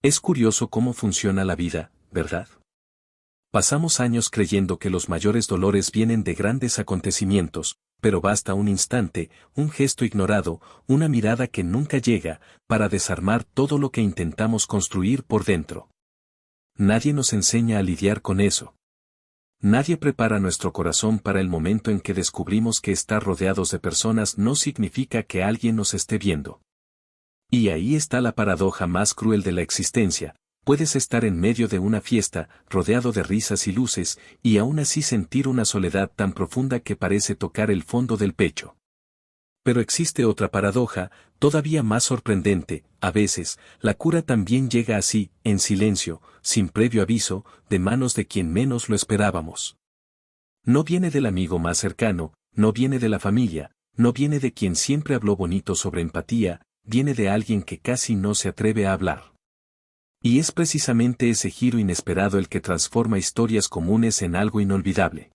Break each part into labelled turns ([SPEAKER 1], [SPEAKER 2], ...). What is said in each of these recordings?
[SPEAKER 1] Es curioso cómo funciona la vida, ¿verdad? Pasamos años creyendo que los mayores dolores vienen de grandes acontecimientos, pero basta un instante, un gesto ignorado, una mirada que nunca llega, para desarmar todo lo que intentamos construir por dentro. Nadie nos enseña a lidiar con eso. Nadie prepara nuestro corazón para el momento en que descubrimos que estar rodeados de personas no significa que alguien nos esté viendo. Y ahí está la paradoja más cruel de la existencia. Puedes estar en medio de una fiesta, rodeado de risas y luces, y aún así sentir una soledad tan profunda que parece tocar el fondo del pecho. Pero existe otra paradoja, todavía más sorprendente: a veces, la cura también llega así, en silencio, sin previo aviso, de manos de quien menos lo esperábamos. No viene del amigo más cercano, no viene de la familia, no viene de quien siempre habló bonito sobre empatía, viene de alguien que casi no se atreve a hablar. Y es precisamente ese giro inesperado el que transforma historias comunes en algo inolvidable.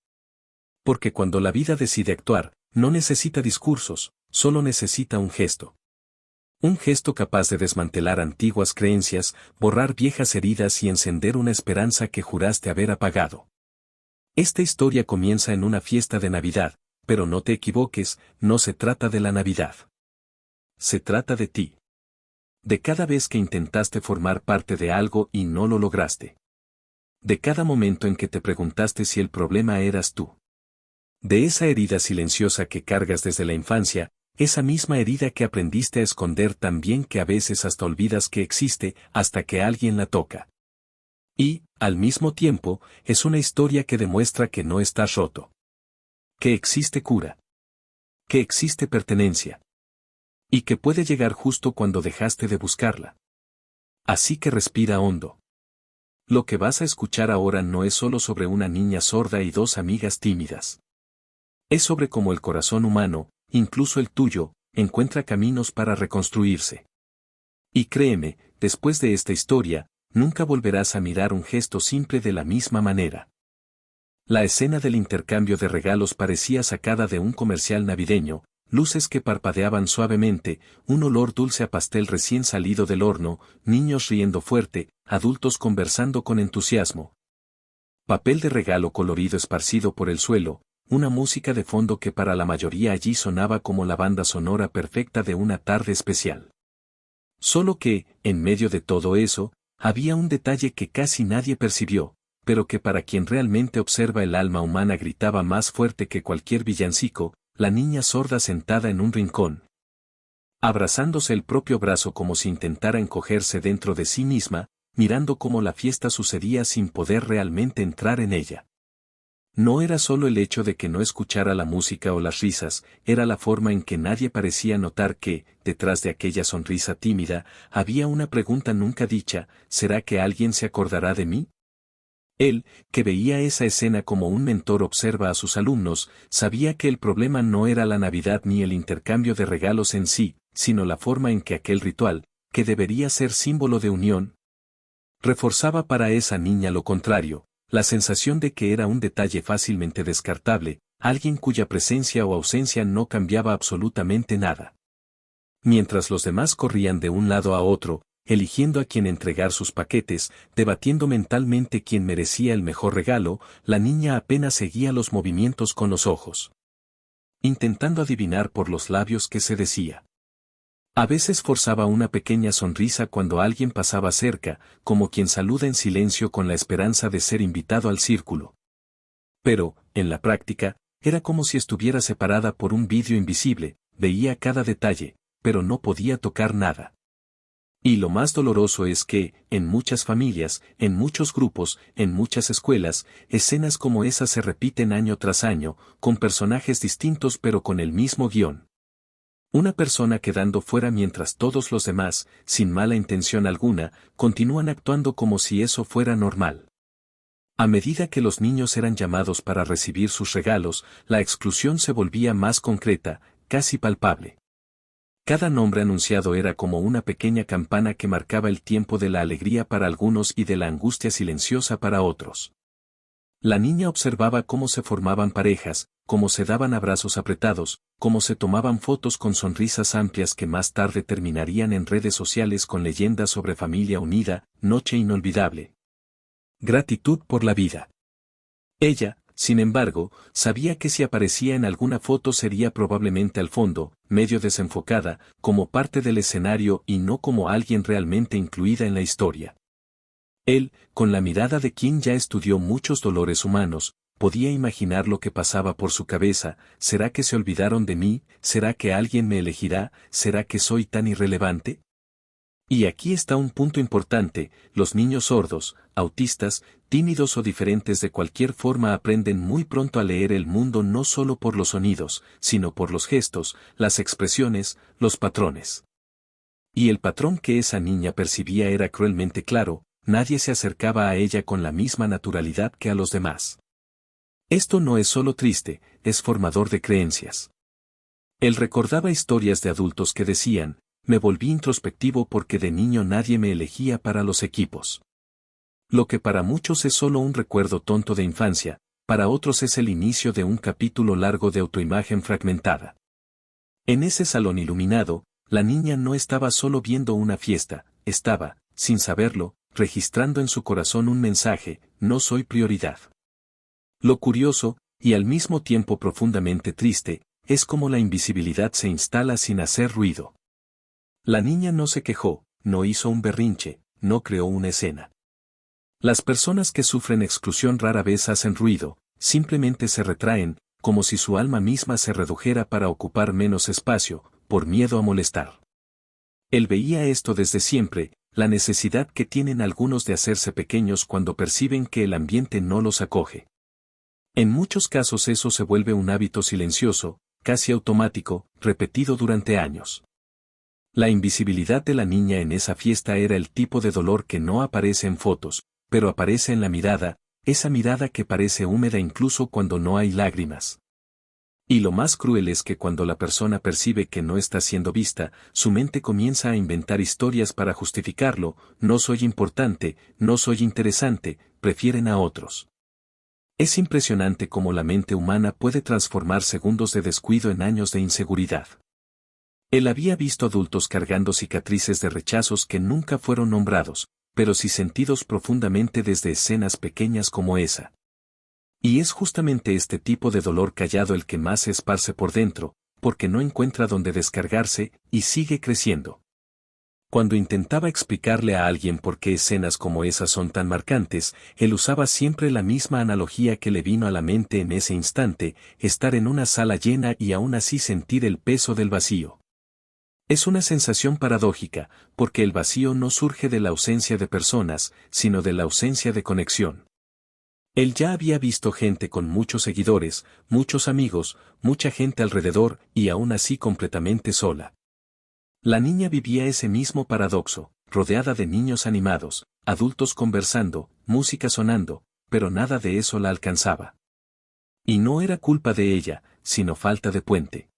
[SPEAKER 1] Porque cuando la vida decide actuar, no necesita discursos, solo necesita un gesto. Un gesto capaz de desmantelar antiguas creencias, borrar viejas heridas y encender una esperanza que juraste haber apagado. Esta historia comienza en una fiesta de Navidad, pero no te equivoques, no se trata de la Navidad. Se trata de ti. De cada vez que intentaste formar parte de algo y no lo lograste. De cada momento en que te preguntaste si el problema eras tú. De esa herida silenciosa que cargas desde la infancia, esa misma herida que aprendiste a esconder tan bien que a veces hasta olvidas que existe hasta que alguien la toca. Y, al mismo tiempo, es una historia que demuestra que no estás roto. Que existe cura. Que existe pertenencia. Y que puede llegar justo cuando dejaste de buscarla. Así que respira hondo. Lo que vas a escuchar ahora no es solo sobre una niña sorda y dos amigas tímidas. Es sobre cómo el corazón humano, incluso el tuyo, encuentra caminos para reconstruirse. Y créeme, después de esta historia, nunca volverás a mirar un gesto simple de la misma manera. La escena del intercambio de regalos parecía sacada de un comercial navideño, luces que parpadeaban suavemente, un olor dulce a pastel recién salido del horno, niños riendo fuerte, adultos conversando con entusiasmo. Papel de regalo colorido esparcido por el suelo, una música de fondo que para la mayoría allí sonaba como la banda sonora perfecta de una tarde especial. Solo que, en medio de todo eso, había un detalle que casi nadie percibió, pero que para quien realmente observa el alma humana gritaba más fuerte que cualquier villancico: la niña sorda sentada en un rincón, abrazándose el propio brazo como si intentara encogerse dentro de sí misma, mirando cómo la fiesta sucedía sin poder realmente entrar en ella. No era solo el hecho de que no escuchara la música o las risas, era la forma en que nadie parecía notar que, detrás de aquella sonrisa tímida, había una pregunta nunca dicha: ¿será que alguien se acordará de mí? Él, que veía esa escena como un mentor observa a sus alumnos, sabía que el problema no era la Navidad ni el intercambio de regalos en sí, sino la forma en que aquel ritual, que debería ser símbolo de unión, reforzaba para esa niña lo contrario, la sensación de que era un detalle fácilmente descartable, alguien cuya presencia o ausencia no cambiaba absolutamente nada. Mientras los demás corrían de un lado a otro, eligiendo a quién entregar sus paquetes, debatiendo mentalmente quién merecía el mejor regalo, la niña apenas seguía los movimientos con los ojos, intentando adivinar por los labios qué se decía. A veces forzaba una pequeña sonrisa cuando alguien pasaba cerca, como quien saluda en silencio con la esperanza de ser invitado al círculo. Pero, en la práctica, era como si estuviera separada por un vidrio invisible, veía cada detalle, pero no podía tocar nada. Y lo más doloroso es que, en muchas familias, en muchos grupos, en muchas escuelas, escenas como esas se repiten año tras año, con personajes distintos pero con el mismo guión. Una persona quedando fuera mientras todos los demás, sin mala intención alguna, continúan actuando como si eso fuera normal. A medida que los niños eran llamados para recibir sus regalos, la exclusión se volvía más concreta, casi palpable. Cada nombre anunciado era como una pequeña campana que marcaba el tiempo de la alegría para algunos y de la angustia silenciosa para otros. La niña observaba cómo se formaban parejas, cómo se daban abrazos apretados, cómo se tomaban fotos con sonrisas amplias que más tarde terminarían en redes sociales con leyendas sobre familia unida, noche inolvidable. Gratitud por la vida. Ella, sin embargo, sabía que si aparecía en alguna foto sería probablemente al fondo, medio desenfocada, como parte del escenario y no como alguien realmente incluida en la historia. Él, con la mirada de quien ya estudió muchos dolores humanos, podía imaginar lo que pasaba por su cabeza. ¿Será que se olvidaron de mí? ¿Será que alguien me elegirá? ¿Será que soy tan irrelevante? Y aquí está un punto importante: los niños sordos, autistas, tímidos o diferentes de cualquier forma aprenden muy pronto a leer el mundo no solo por los sonidos, sino por los gestos, las expresiones, los patrones. Y el patrón que esa niña percibía era cruelmente claro: nadie se acercaba a ella con la misma naturalidad que a los demás. Esto no es solo triste, es formador de creencias. Él recordaba historias de adultos que decían: me volví introspectivo porque de niño nadie me elegía para los equipos. Lo que para muchos es solo un recuerdo tonto de infancia, para otros es el inicio de un capítulo largo de autoimagen fragmentada. En ese salón iluminado, la niña no estaba solo viendo una fiesta, estaba, sin saberlo, registrando en su corazón un mensaje: no soy prioridad. Lo curioso, y al mismo tiempo profundamente triste, es cómo la invisibilidad se instala sin hacer ruido. La niña no se quejó, no hizo un berrinche, no creó una escena. Las personas que sufren exclusión rara vez hacen ruido, simplemente se retraen, como si su alma misma se redujera para ocupar menos espacio, por miedo a molestar. Él veía esto desde siempre, la necesidad que tienen algunos de hacerse pequeños cuando perciben que el ambiente no los acoge. En muchos casos eso se vuelve un hábito silencioso, casi automático, repetido durante años. La invisibilidad de la niña en esa fiesta era el tipo de dolor que no aparece en fotos, pero aparece en la mirada, esa mirada que parece húmeda incluso cuando no hay lágrimas. Y lo más cruel es que cuando la persona percibe que no está siendo vista, su mente comienza a inventar historias para justificarlo: no soy importante, no soy interesante, prefieren a otros. Es impresionante cómo la mente humana puede transformar segundos de descuido en años de inseguridad. Él había visto adultos cargando cicatrices de rechazos que nunca fueron nombrados, pero sí sentidos profundamente desde escenas pequeñas como esa. Y es justamente este tipo de dolor callado el que más se esparce por dentro, porque no encuentra dónde descargarse, y sigue creciendo. Cuando intentaba explicarle a alguien por qué escenas como esas son tan marcantes, él usaba siempre la misma analogía que le vino a la mente en ese instante: estar en una sala llena y aún así sentir el peso del vacío. Es una sensación paradójica, porque el vacío no surge de la ausencia de personas, sino de la ausencia de conexión. Él ya había visto gente con muchos seguidores, muchos amigos, mucha gente alrededor, y aún así completamente sola. La niña vivía ese mismo paradoxo, rodeada de niños animados, adultos conversando, música sonando, pero nada de eso la alcanzaba. Y no era culpa de ella, sino falta de puente.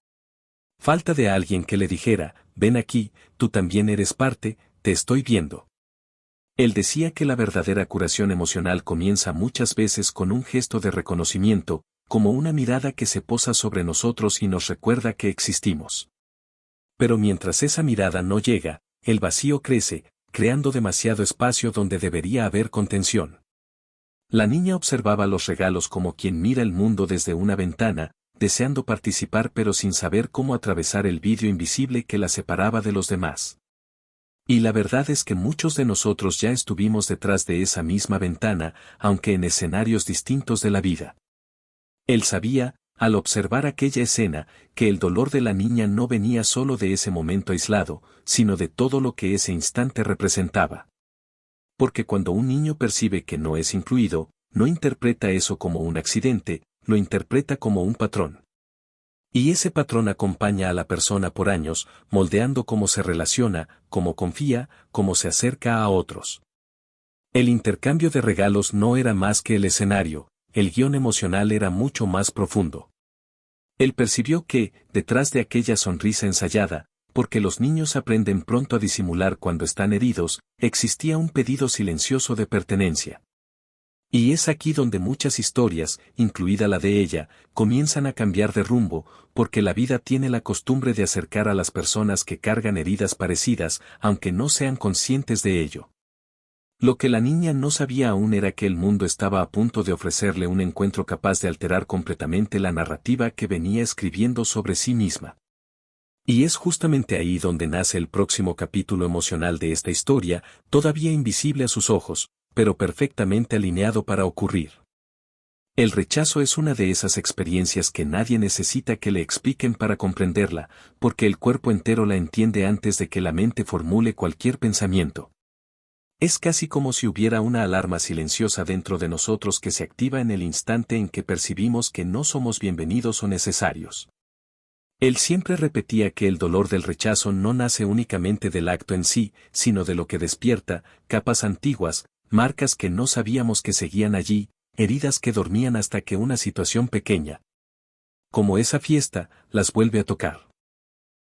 [SPEAKER 1] Falta de alguien que le dijera: ven aquí, tú también eres parte, te estoy viendo. Él decía que la verdadera curación emocional comienza muchas veces con un gesto de reconocimiento, como una mirada que se posa sobre nosotros y nos recuerda que existimos. Pero mientras esa mirada no llega, el vacío crece, creando demasiado espacio donde debería haber contención. La niña observaba los regalos como quien mira el mundo desde una ventana, deseando participar pero sin saber cómo atravesar el vidrio invisible que la separaba de los demás. Y la verdad es que muchos de nosotros ya estuvimos detrás de esa misma ventana, aunque en escenarios distintos de la vida. Él sabía, al observar aquella escena, que el dolor de la niña no venía solo de ese momento aislado, sino de todo lo que ese instante representaba. Porque cuando un niño percibe que no es incluido, no interpreta eso como un accidente, lo interpreta como un patrón. Y ese patrón acompaña a la persona por años, moldeando cómo se relaciona, cómo confía, cómo se acerca a otros. El intercambio de regalos no era más que el escenario, el guión emocional era mucho más profundo. Él percibió que, detrás de aquella sonrisa ensayada, porque los niños aprenden pronto a disimular cuando están heridos, existía un pedido silencioso de pertenencia. Y es aquí donde muchas historias, incluida la de ella, comienzan a cambiar de rumbo, porque la vida tiene la costumbre de acercar a las personas que cargan heridas parecidas, aunque no sean conscientes de ello. Lo que la niña no sabía aún era que el mundo estaba a punto de ofrecerle un encuentro capaz de alterar completamente la narrativa que venía escribiendo sobre sí misma. Y es justamente ahí donde nace el próximo capítulo emocional de esta historia, todavía invisible a sus ojos, pero perfectamente alineado para ocurrir. El rechazo es una de esas experiencias que nadie necesita que le expliquen para comprenderla, porque el cuerpo entero la entiende antes de que la mente formule cualquier pensamiento. Es casi como si hubiera una alarma silenciosa dentro de nosotros que se activa en el instante en que percibimos que no somos bienvenidos o necesarios. Él siempre repetía que el dolor del rechazo no nace únicamente del acto en sí, sino de lo que despierta, capas antiguas, marcas que no sabíamos que seguían allí, heridas que dormían hasta que una situación pequeña, como esa fiesta, las vuelve a tocar.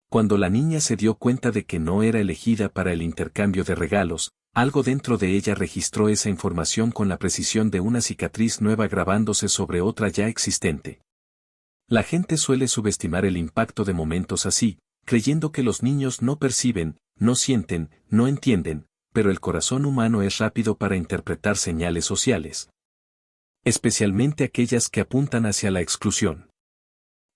[SPEAKER 1] Cuando la niña se dio cuenta de que no era elegida para el intercambio de regalos, algo dentro de ella registró esa información con la precisión de una cicatriz nueva grabándose sobre otra ya existente. La gente suele subestimar el impacto de momentos así, creyendo que los niños no perciben, no sienten, no entienden, pero el corazón humano es rápido para interpretar señales sociales, especialmente aquellas que apuntan hacia la exclusión.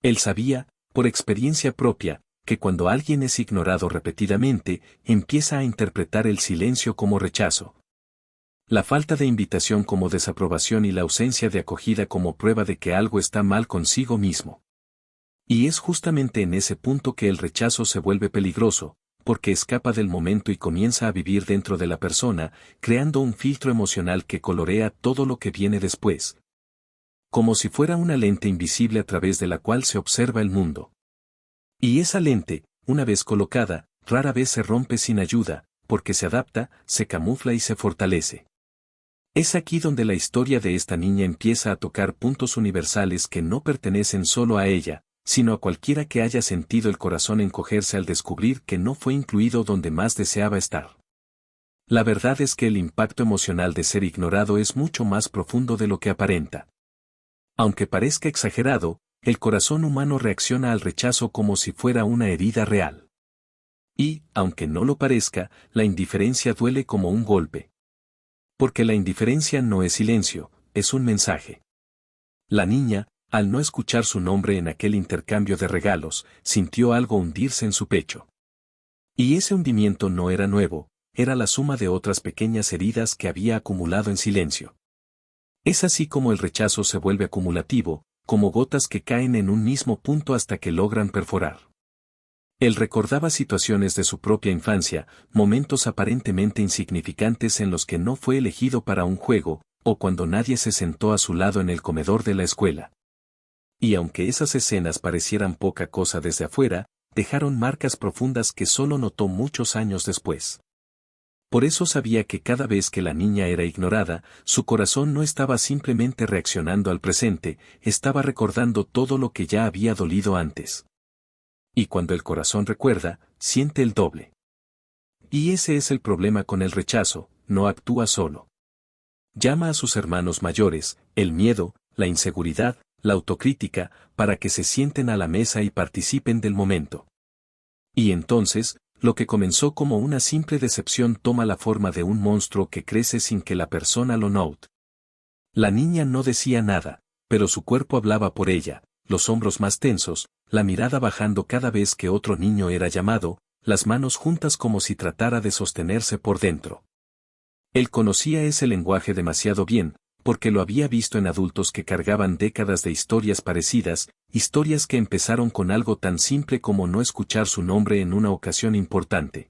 [SPEAKER 1] Él sabía, por experiencia propia, que cuando alguien es ignorado repetidamente, empieza a interpretar el silencio como rechazo, la falta de invitación como desaprobación y la ausencia de acogida como prueba de que algo está mal consigo mismo. Y es justamente en ese punto que el rechazo se vuelve peligroso, porque escapa del momento y comienza a vivir dentro de la persona, creando un filtro emocional que colorea todo lo que viene después, como si fuera una lente invisible a través de la cual se observa el mundo. Y esa lente, una vez colocada, rara vez se rompe sin ayuda, porque se adapta, se camufla y se fortalece. Es aquí donde la historia de esta niña empieza a tocar puntos universales que no pertenecen solo a ella, sino a cualquiera que haya sentido el corazón encogerse al descubrir que no fue incluido donde más deseaba estar. La verdad es que el impacto emocional de ser ignorado es mucho más profundo de lo que aparenta. Aunque parezca exagerado, el corazón humano reacciona al rechazo como si fuera una herida real. Y, aunque no lo parezca, la indiferencia duele como un golpe. Porque la indiferencia no es silencio, es un mensaje. La niña, al no escuchar su nombre en aquel intercambio de regalos, sintió algo hundirse en su pecho. Y ese hundimiento no era nuevo, era la suma de otras pequeñas heridas que había acumulado en silencio. Es así como el rechazo se vuelve acumulativo, como gotas que caen en un mismo punto hasta que logran perforar. Él recordaba situaciones de su propia infancia, momentos aparentemente insignificantes en los que no fue elegido para un juego, o cuando nadie se sentó a su lado en el comedor de la escuela. Y aunque esas escenas parecieran poca cosa desde afuera, dejaron marcas profundas que solo notó muchos años después. Por eso sabía que cada vez que la niña era ignorada, su corazón no estaba simplemente reaccionando al presente, estaba recordando todo lo que ya había dolido antes. Y cuando el corazón recuerda, siente el doble. Y ese es el problema con el rechazo, no actúa solo. Llama a sus hermanos mayores, el miedo, la inseguridad, la autocrítica, para que se sienten a la mesa y participen del momento. Y entonces, lo que comenzó como una simple decepción toma la forma de un monstruo que crece sin que la persona lo note. La niña no decía nada, pero su cuerpo hablaba por ella, los hombros más tensos, la mirada bajando cada vez que otro niño era llamado, las manos juntas como si tratara de sostenerse por dentro. Él conocía ese lenguaje demasiado bien, porque lo había visto en adultos que cargaban décadas de historias parecidas, historias que empezaron con algo tan simple como no escuchar su nombre en una ocasión importante.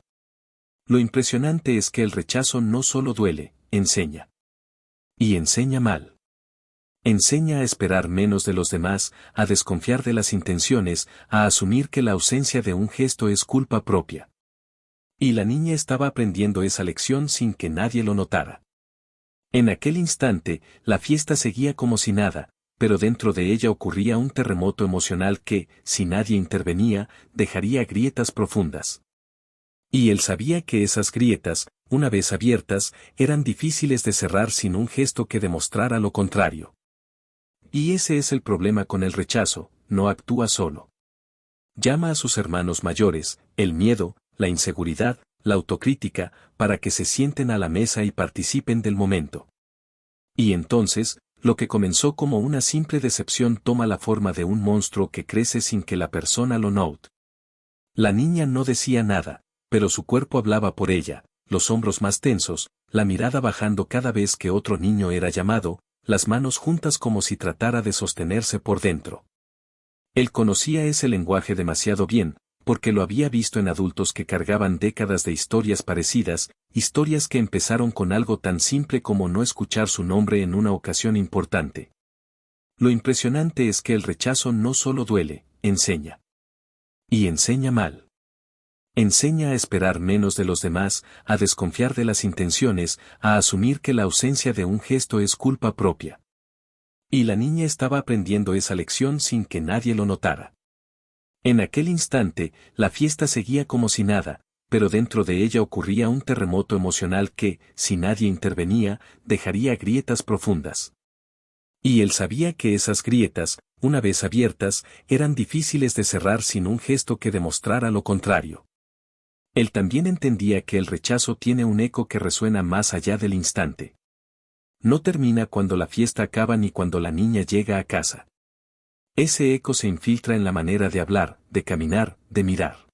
[SPEAKER 1] Lo impresionante es que el rechazo no solo duele, enseña. Y enseña mal. Enseña a esperar menos de los demás, a desconfiar de las intenciones, a asumir que la ausencia de un gesto es culpa propia. Y la niña estaba aprendiendo esa lección sin que nadie lo notara. En aquel instante, la fiesta seguía como si nada, pero dentro de ella ocurría un terremoto emocional que, si nadie intervenía, dejaría grietas profundas. Y él sabía que esas grietas, una vez abiertas, eran difíciles de cerrar sin un gesto que demostrara lo contrario. Y ese es el problema con el rechazo, no actúa solo. Llama a sus hermanos mayores, el miedo, la inseguridad, la autocrítica, para que se sienten a la mesa y participen del momento. Y entonces, lo que comenzó como una simple decepción toma la forma de un monstruo que crece sin que la persona lo note. La niña no decía nada, pero su cuerpo hablaba por ella, los hombros más tensos, la mirada bajando cada vez que otro niño era llamado, las manos juntas como si tratara de sostenerse por dentro. Él conocía ese lenguaje demasiado bien, porque lo había visto en adultos que cargaban décadas de historias parecidas, historias que empezaron con algo tan simple como no escuchar su nombre en una ocasión importante. Lo impresionante es que el rechazo no solo duele, enseña. Y enseña mal. Enseña a esperar menos de los demás, a desconfiar de las intenciones, a asumir que la ausencia de un gesto es culpa propia. Y la niña estaba aprendiendo esa lección sin que nadie lo notara. En aquel instante, la fiesta seguía como si nada, pero dentro de ella ocurría un terremoto emocional que, si nadie intervenía, dejaría grietas profundas. Y él sabía que esas grietas, una vez abiertas, eran difíciles de cerrar sin un gesto que demostrara lo contrario. Él también entendía que el rechazo tiene un eco que resuena más allá del instante. No termina cuando la fiesta acaba ni cuando la niña llega a casa. Ese eco se infiltra en la manera de hablar, de caminar, de mirar.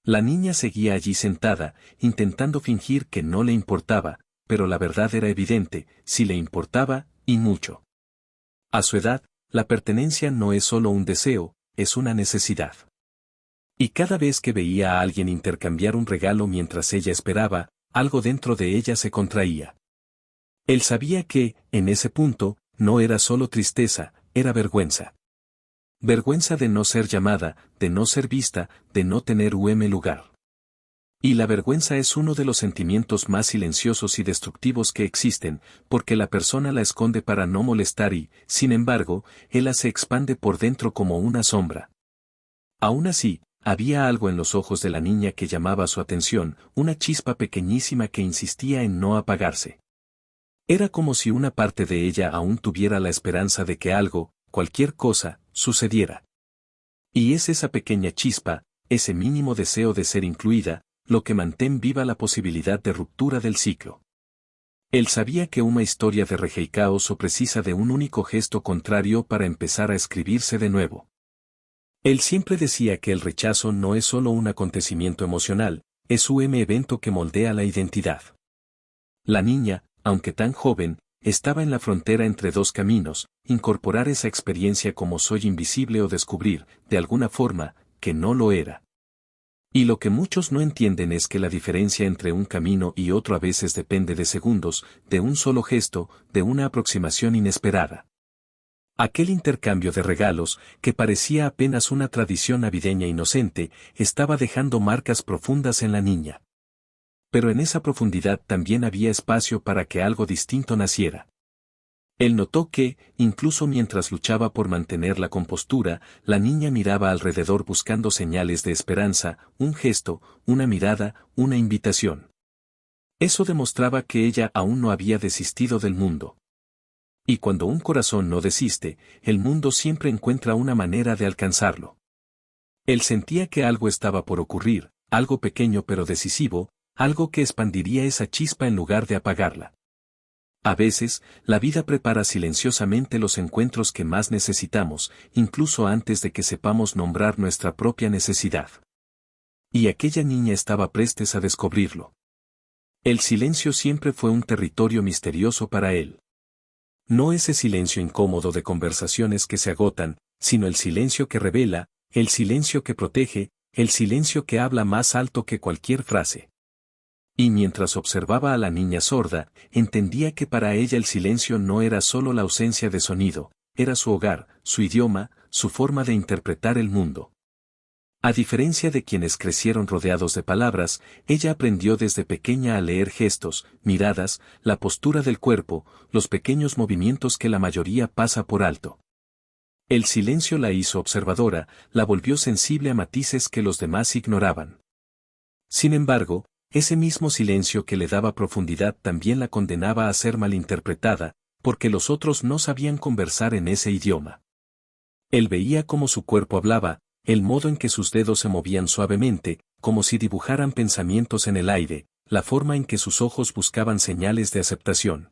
[SPEAKER 1] La niña seguía allí sentada, intentando fingir que no le importaba, pero la verdad era evidente, sí le importaba, y mucho. A su edad, la pertenencia no es solo un deseo, es una necesidad. Y cada vez que veía a alguien intercambiar un regalo mientras ella esperaba, algo dentro de ella se contraía. Él sabía que, en ese punto, no era solo tristeza, era vergüenza. Vergüenza de no ser llamada, de no ser vista, de no tener lugar. Y la vergüenza es uno de los sentimientos más silenciosos y destructivos que existen, porque la persona la esconde para no molestar y, sin embargo, ella se expande por dentro como una sombra. Aún así, había algo en los ojos de la niña que llamaba su atención, una chispa pequeñísima que insistía en no apagarse. Era como si una parte de ella aún tuviera la esperanza de que algo, cualquier cosa, sucediera. Y es esa pequeña chispa, ese mínimo deseo de ser incluida, lo que mantén viva la posibilidad de ruptura del ciclo. Él sabía que una historia de rejeitaos precisa de un único gesto contrario para empezar a escribirse de nuevo. Él siempre decía que el rechazo no es solo un acontecimiento emocional, es un evento que moldea la identidad. La niña, aunque tan joven, estaba en la frontera entre dos caminos, incorporar esa experiencia como soy invisible o descubrir, de alguna forma, que no lo era. Y lo que muchos no entienden es que la diferencia entre un camino y otro a veces depende de segundos, de un solo gesto, de una aproximación inesperada. Aquel intercambio de regalos, que parecía apenas una tradición navideña inocente, estaba dejando marcas profundas en la niña. Pero en esa profundidad también había espacio para que algo distinto naciera. Él notó que, incluso mientras luchaba por mantener la compostura, la niña miraba alrededor buscando señales de esperanza, un gesto, una mirada, una invitación. Eso demostraba que ella aún no había desistido del mundo. Y cuando un corazón no desiste, el mundo siempre encuentra una manera de alcanzarlo. Él sentía que algo estaba por ocurrir, algo pequeño pero decisivo, algo que expandiría esa chispa en lugar de apagarla. A veces, la vida prepara silenciosamente los encuentros que más necesitamos, incluso antes de que sepamos nombrar nuestra propia necesidad. Y aquella niña estaba prestes a descubrirlo. El silencio siempre fue un territorio misterioso para él. No ese silencio incómodo de conversaciones que se agotan, sino el silencio que revela, el silencio que protege, el silencio que habla más alto que cualquier frase. Y mientras observaba a la niña sorda, entendía que para ella el silencio no era solo la ausencia de sonido, era su hogar, su idioma, su forma de interpretar el mundo. A diferencia de quienes crecieron rodeados de palabras, ella aprendió desde pequeña a leer gestos, miradas, la postura del cuerpo, los pequeños movimientos que la mayoría pasa por alto. El silencio la hizo observadora, la volvió sensible a matices que los demás ignoraban. Sin embargo, ese mismo silencio que le daba profundidad también la condenaba a ser malinterpretada, porque los otros no sabían conversar en ese idioma. Él veía cómo su cuerpo hablaba, el modo en que sus dedos se movían suavemente, como si dibujaran pensamientos en el aire, la forma en que sus ojos buscaban señales de aceptación.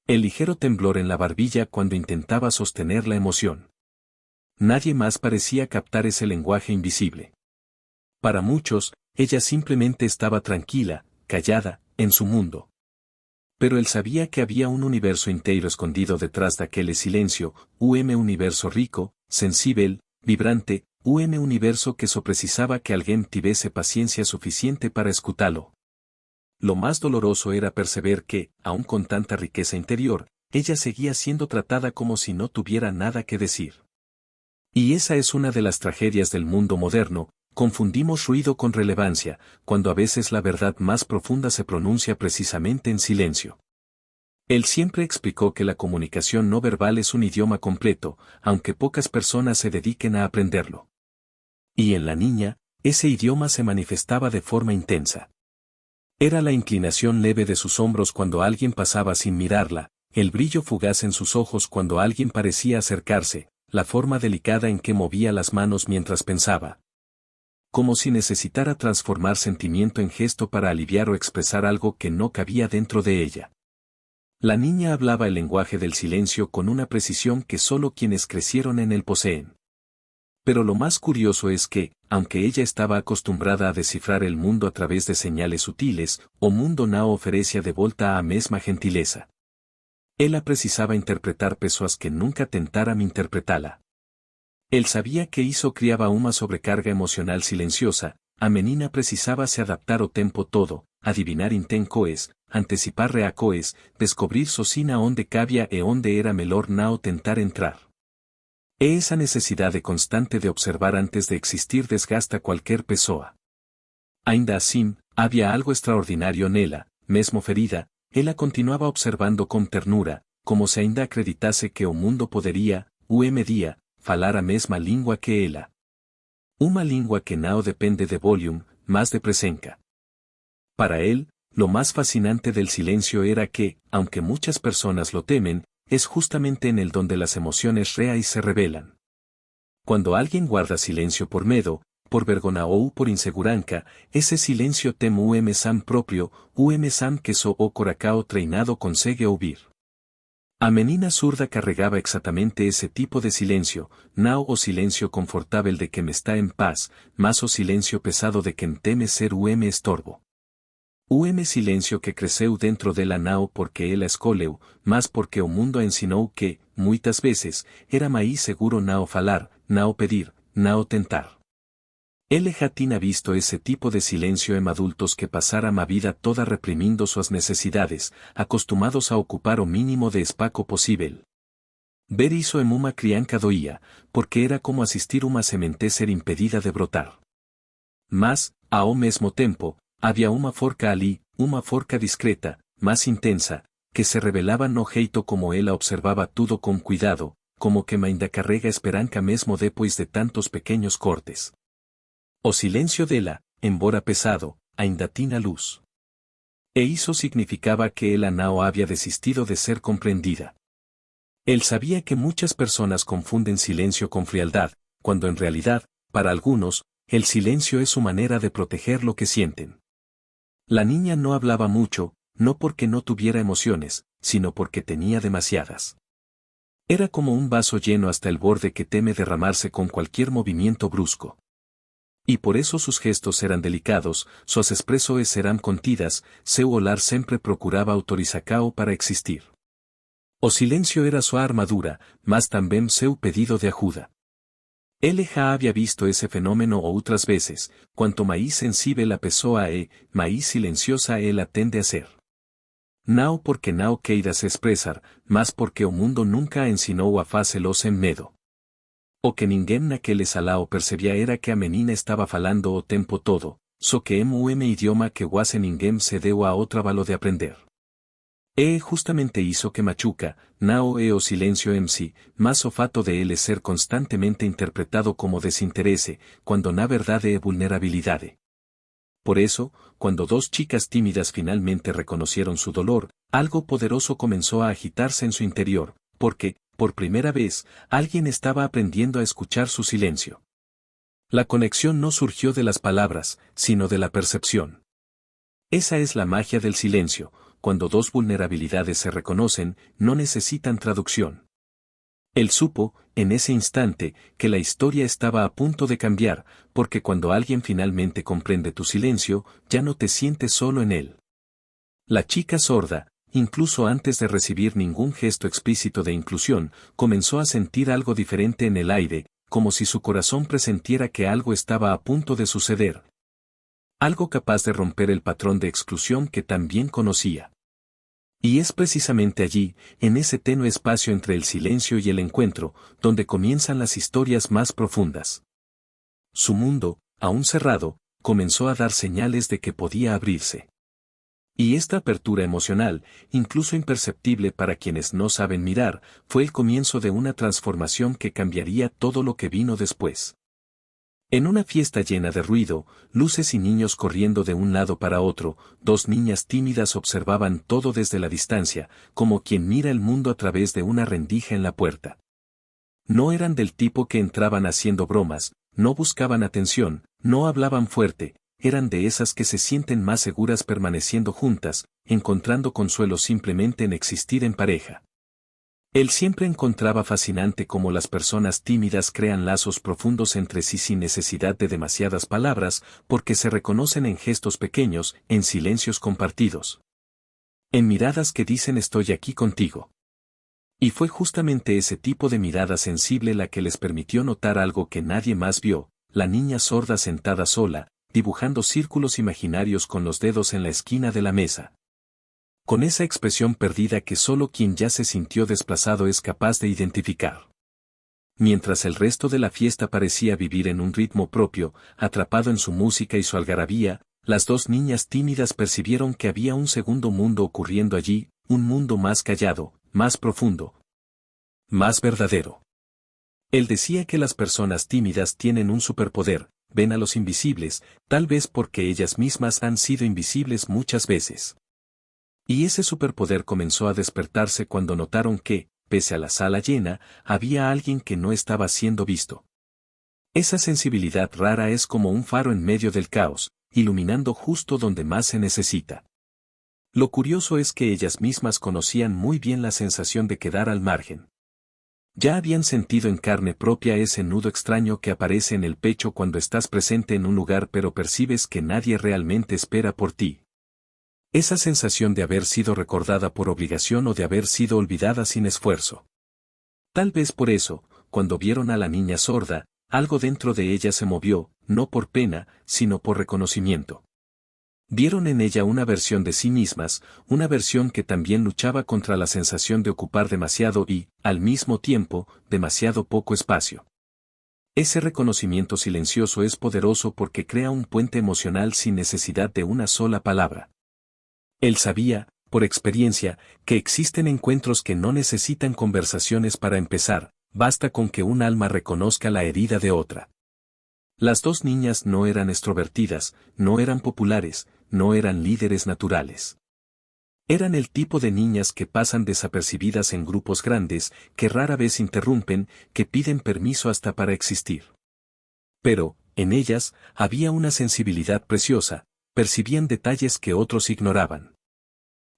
[SPEAKER 1] El ligero temblor en la barbilla cuando intentaba sostener la emoción. Nadie más parecía captar ese lenguaje invisible. Para muchos, ella simplemente estaba tranquila, callada, en su mundo. Pero él sabía que había un universo entero escondido detrás de aquel silencio, un universo rico, sensible, vibrante, un universo que só precisaba que alguien tuviese paciencia suficiente para escutarlo. Lo más doloroso era perceber que, aun con tanta riqueza interior, ella seguía siendo tratada como si no tuviera nada que decir. Y esa es una de las tragedias del mundo moderno. Confundimos ruido con relevancia, cuando a veces la verdad más profunda se pronuncia precisamente en silencio. Él siempre explicó que la comunicación no verbal es un idioma completo, aunque pocas personas se dediquen a aprenderlo. Y en la niña, ese idioma se manifestaba de forma intensa. Era la inclinación leve de sus hombros cuando alguien pasaba sin mirarla, el brillo fugaz en sus ojos cuando alguien parecía acercarse, la forma delicada en que movía las manos mientras pensaba. Como si necesitara transformar sentimiento en gesto para aliviar o expresar algo que no cabía dentro de ella. La niña hablaba el lenguaje del silencio con una precisión que solo quienes crecieron en él poseen. Pero lo más curioso es que, aunque ella estaba acostumbrada a descifrar el mundo a través de señales sutiles, o mundo no oferecía de volta a mesma gentileza. Ella precisaba interpretar pessoas que nunca tentaran interpretala. Él sabía que hizo criaba una sobrecarga emocional silenciosa, a menina precisaba se adaptar o tempo todo, adivinar intencoes, anticipar reacoes, descobrir socina onde cabia e onde era melhor nao tentar entrar. Esa necesidad de constante de observar antes de existir desgasta cualquier pessoa. Ainda assim, había algo extraordinario nela, mesmo ferida, ela continuaba observando con ternura, como se ainda acreditase que o mundo poderia, medía, falar a mesma língua que ela. Uma língua que não depende de volume, mas de presença. Para él, lo más fascinante del silencio era que, aunque muchas personas lo temen, es justamente en el donde las emociones reais se revelan. Cuando alguien guarda silencio por medo, por vergonha ou por insegurança, ese silencio tem sam propio, sam que só o coracao treinado consegue ouvir. A menina surda carregaba exactamente ese tipo de silencio, não o silencio confortável de que me está en paz, mas o silencio pesado de quem teme ser estorbo. Silencio que cresceu dentro dela não porque ela escolheu, mas porque o mundo a ensinou que, muitas vezes, era mais seguro não falar, não pedir, não tentar. Ele já tinha visto ese tipo de silencio en adultos que pasaram a vida toda reprimindo suas necesidades, acostumados a ocupar o mínimo de espaço possível. Ver isso en uma criança doía, porque era como asistir uma semente ser impedida de brotar. Mas, ao mesmo tempo, había uma forca ali, uma forca discreta, más intensa, que se revelaba no jeito como ela observaba tudo con cuidado, como que ainda carrega esperança mesmo depois de tantos pequeños cortes. O silencio dela, embora pesado, ainda tinha luz. E isso significaba que ela não había desistido de ser comprendida. Él sabía que muchas personas confunden silencio con frialdad, cuando en realidad, para algunos, el silencio es su manera de proteger lo que sienten. La niña no hablaba mucho, no porque no tuviera emociones, sino porque tenía demasiadas. Era como un vaso lleno hasta el borde que teme derramarse con cualquier movimiento brusco. Y por eso sus gestos eran delicados, sus expresiones eran contidas, seu olhar sempre procuraba autorizar para existir. O silencio era su armadura, mas también seu pedido de ajuda. Él já había visto ese fenómeno outras veces, cuanto mais sensível a pessoa mais silenciosa ela tende a ser. Não porque não queira se expresar, mas porque o mundo nunca a ensinou a facelo sem medo. O que ninguém naquele salao percebia era que a menina estaba falando o tempo todo, só que idioma que quase ninguém se deu a outra valo de aprender. Justamente isso que machuca, não o silencio en si, mas o fato de ele ser constantemente interpretado como desinterese, cuando na verdade é vulnerabilidade. Por eso, cuando dos chicas tímidas finalmente reconocieron su dolor, algo poderoso comenzó a agitarse en su interior, porque, por primera vez, alguien estaba aprendiendo a escuchar su silencio. La conexión no surgió de las palabras, sino de la percepción. Esa es la magia del silencio, cuando dos vulnerabilidades se reconocen, no necesitan traducción. Él supo, en ese instante, que la historia estaba a punto de cambiar, porque cuando alguien finalmente comprende tu silencio, ya no te sientes solo en él. La chica sorda, incluso antes de recibir ningún gesto explícito de inclusión, comenzó a sentir algo diferente en el aire, como si su corazón presentiera que algo estaba a punto de suceder. Algo capaz de romper el patrón de exclusión que tan bien conocía. Y es precisamente allí, en ese tenue espacio entre el silencio y el encuentro, donde comienzan las historias más profundas. Su mundo, aún cerrado, comenzó a dar señales de que podía abrirse. Y esta apertura emocional, incluso imperceptible para quienes no saben mirar, fue el comienzo de una transformación que cambiaría todo lo que vino después. En una fiesta llena de ruido, luces y niños corriendo de un lado para otro, dos niñas tímidas observaban todo desde la distancia, como quien mira el mundo a través de una rendija en la puerta. No eran del tipo que entraban haciendo bromas, no buscaban atención, no hablaban fuerte, eran de esas que se sienten más seguras permaneciendo juntas, encontrando consuelo simplemente en existir en pareja. Él siempre encontraba fascinante cómo las personas tímidas crean lazos profundos entre sí sin necesidad de demasiadas palabras, porque se reconocen en gestos pequeños, en silencios compartidos. En miradas que dicen estoy aquí contigo. Y fue justamente ese tipo de mirada sensible la que les permitió notar algo que nadie más vio, la niña sorda sentada sola, dibujando círculos imaginarios con los dedos en la esquina de la mesa. Con esa expresión perdida que solo quien ya se sintió desplazado es capaz de identificar. Mientras el resto de la fiesta parecía vivir en un ritmo propio, atrapado en su música y su algarabía, las dos niñas tímidas percibieron que había un segundo mundo ocurriendo allí, un mundo más callado, más profundo, más verdadero. Él decía que las personas tímidas tienen un superpoder, ven a los invisibles, tal vez porque ellas mismas han sido invisibles muchas veces. Y ese superpoder comenzó a despertarse cuando notaron que, pese a la sala llena, había alguien que no estaba siendo visto. Esa sensibilidad rara es como un faro en medio del caos, iluminando justo donde más se necesita. Lo curioso es que ellas mismas conocían muy bien la sensación de quedar al margen. Ya habían sentido en carne propia ese nudo extraño que aparece en el pecho cuando estás presente en un lugar pero percibes que nadie realmente espera por ti. Esa sensación de haber sido recordada por obligación o de haber sido olvidada sin esfuerzo. Tal vez por eso, cuando vieron a la niña sorda, algo dentro de ella se movió, no por pena, sino por reconocimiento. Vieron en ella una versión de sí mismas, una versión que también luchaba contra la sensación de ocupar demasiado y, al mismo tiempo, demasiado poco espacio. Ese reconocimiento silencioso es poderoso porque crea un puente emocional sin necesidad de una sola palabra. Él sabía, por experiencia, que existen encuentros que no necesitan conversaciones para empezar, basta con que un alma reconozca la herida de otra. Las dos niñas no eran extrovertidas, no eran populares, no eran líderes naturales. Eran el tipo de niñas que pasan desapercibidas en grupos grandes, que rara vez interrumpen, que piden permiso hasta para existir. Pero, en ellas, había una sensibilidad preciosa, percibían detalles que otros ignoraban.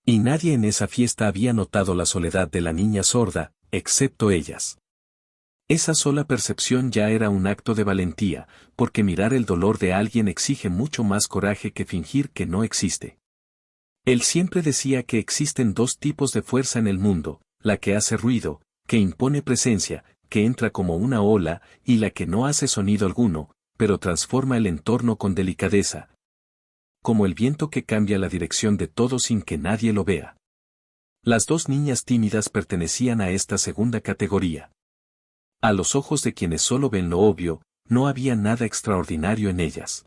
[SPEAKER 1] Y nadie en esa fiesta había notado la soledad de la niña sorda, excepto ellas. Esa sola percepción ya era un acto de valentía, porque mirar el dolor de alguien exige mucho más coraje que fingir que no existe. Él siempre decía que existen dos tipos de fuerza en el mundo, la que hace ruido, que impone presencia, que entra como una ola, y la que no hace sonido alguno, pero transforma el entorno con delicadeza. Como el viento que cambia la dirección de todo sin que nadie lo vea. Las dos niñas tímidas pertenecían a esta segunda categoría. A los ojos de quienes solo ven lo obvio, no había nada extraordinario en ellas.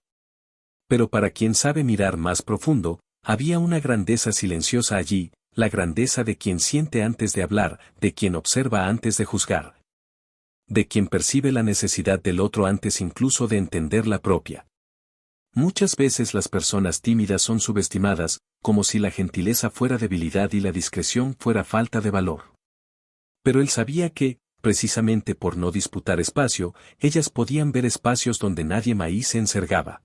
[SPEAKER 1] Pero para quien sabe mirar más profundo, había una grandeza silenciosa allí, la grandeza de quien siente antes de hablar, de quien observa antes de juzgar. De quien percibe la necesidad del otro antes incluso de entender la propia. Muchas veces las personas tímidas son subestimadas, como si la gentileza fuera debilidad y la discreción fuera falta de valor. Pero él sabía que, precisamente por no disputar espacio, ellas podían ver espacios donde nadie más se encergaba.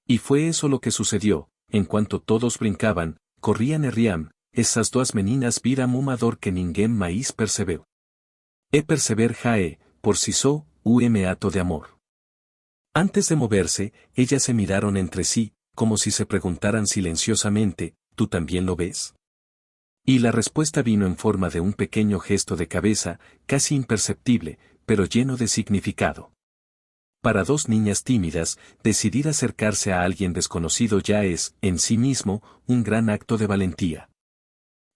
[SPEAKER 1] Y fue eso lo que sucedió, en cuanto todos brincaban, corrían e rían, esas dos meninas viram un ador que ninguém mais percebeu. E perceber jae, por si so, ato de amor. Antes de moverse, ellas se miraron entre sí, como si se preguntaran silenciosamente, ¿tú también lo ves? Y la respuesta vino en forma de un pequeño gesto de cabeza, casi imperceptible, pero lleno de significado. Para dos niñas tímidas, decidir acercarse a alguien desconocido ya es, en sí mismo, un gran acto de valentía.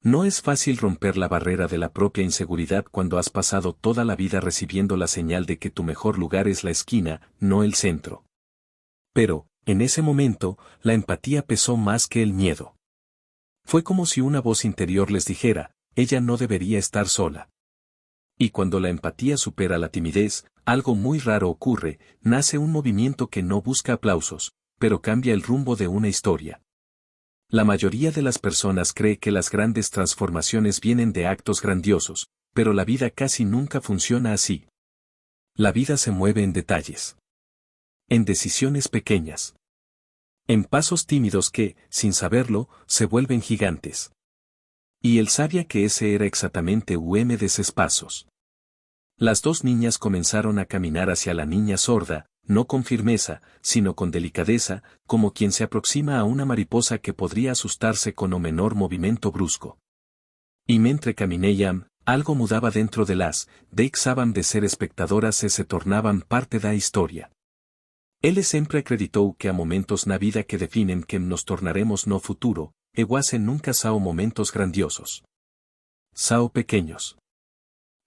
[SPEAKER 1] No es fácil romper la barrera de la propia inseguridad cuando has pasado toda la vida recibiendo la señal de que tu mejor lugar es la esquina, no el centro. Pero, en ese momento, la empatía pesó más que el miedo. Fue como si una voz interior les dijera, ella no debería estar sola. Y cuando la empatía supera la timidez, algo muy raro ocurre, nace un movimiento que no busca aplausos, pero cambia el rumbo de una historia. La mayoría de las personas cree que las grandes transformaciones vienen de actos grandiosos, pero la vida casi nunca funciona así. La vida se mueve en detalles. En decisiones pequeñas. En pasos tímidos que, sin saberlo, se vuelven gigantes. Y él sabía que ese era exactamente uno de esos pasos. Las dos niñas comenzaron a caminar hacia la niña sorda, no con firmeza, sino con delicadeza, como quien se aproxima a una mariposa que podría asustarse con o menor movimiento brusco. Y mentre caminellam, algo mudaba dentro de las, deixaban de ser espectadoras e se tornaban parte da historia. Ele sempre acreditou que há momentos na vida que definem quem nos tornaremos no futuro, e quase nunca são momentos grandiosos. São pequeños.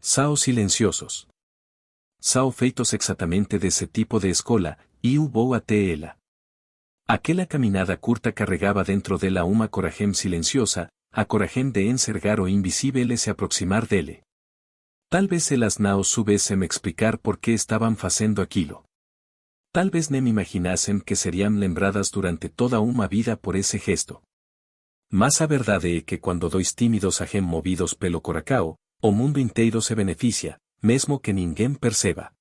[SPEAKER 1] São silenciosos. São feitos exactamente desse tipo de escola, e vou até ela. Aquela caminada curta carregaba dentro dela uma coragem silenciosa, a coragem de enxergar o invisível e se aproximar dele. Tal vez elas não soubessem explicar por que estavam fazendo aquilo. Tal vez nem imaginassem que seriam lembradas durante toda uma vida por esse gesto. Mas a verdade é que quando dois tímidos agem movidos pelo coração, o mundo inteiro se beneficia, mesmo que ninguém perceba.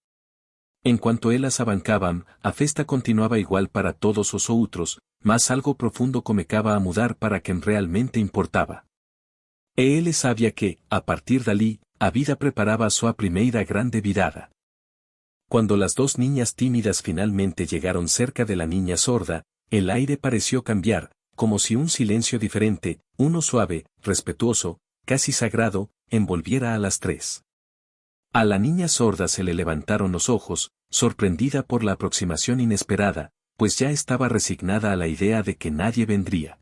[SPEAKER 1] Enquanto elas avancavam, a festa continuava igual para todos os outros, mas algo profundo começava a mudar para quem realmente importava. E ele sabia que, a partir dali, a vida preparava a sua primeira grande virada. Cuando las dos niñas tímidas finalmente llegaron cerca de la niña sorda, el aire pareció cambiar, como si un silencio diferente, uno suave, respetuoso, casi sagrado, envolviera a las tres. A la niña sorda se le levantaron los ojos, sorprendida por la aproximación inesperada, pues ya estaba resignada a la idea de que nadie vendría.